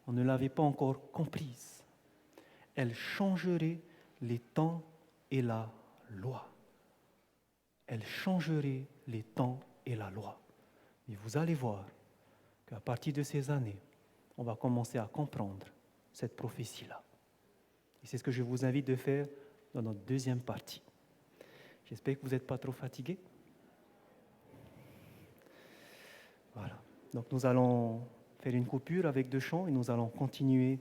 on ne l'avait pas encore comprise. Elle changerait les temps et la loi. Elle changerait les temps et la loi. Et vous allez voir qu'à partir de ces années, on va commencer à comprendre cette prophétie-là. Et c'est ce que je vous invite de faire dans notre deuxième partie. J'espère que vous n'êtes pas trop fatigués. Voilà. Donc nous allons faire une coupure avec 2 chants et nous allons continuer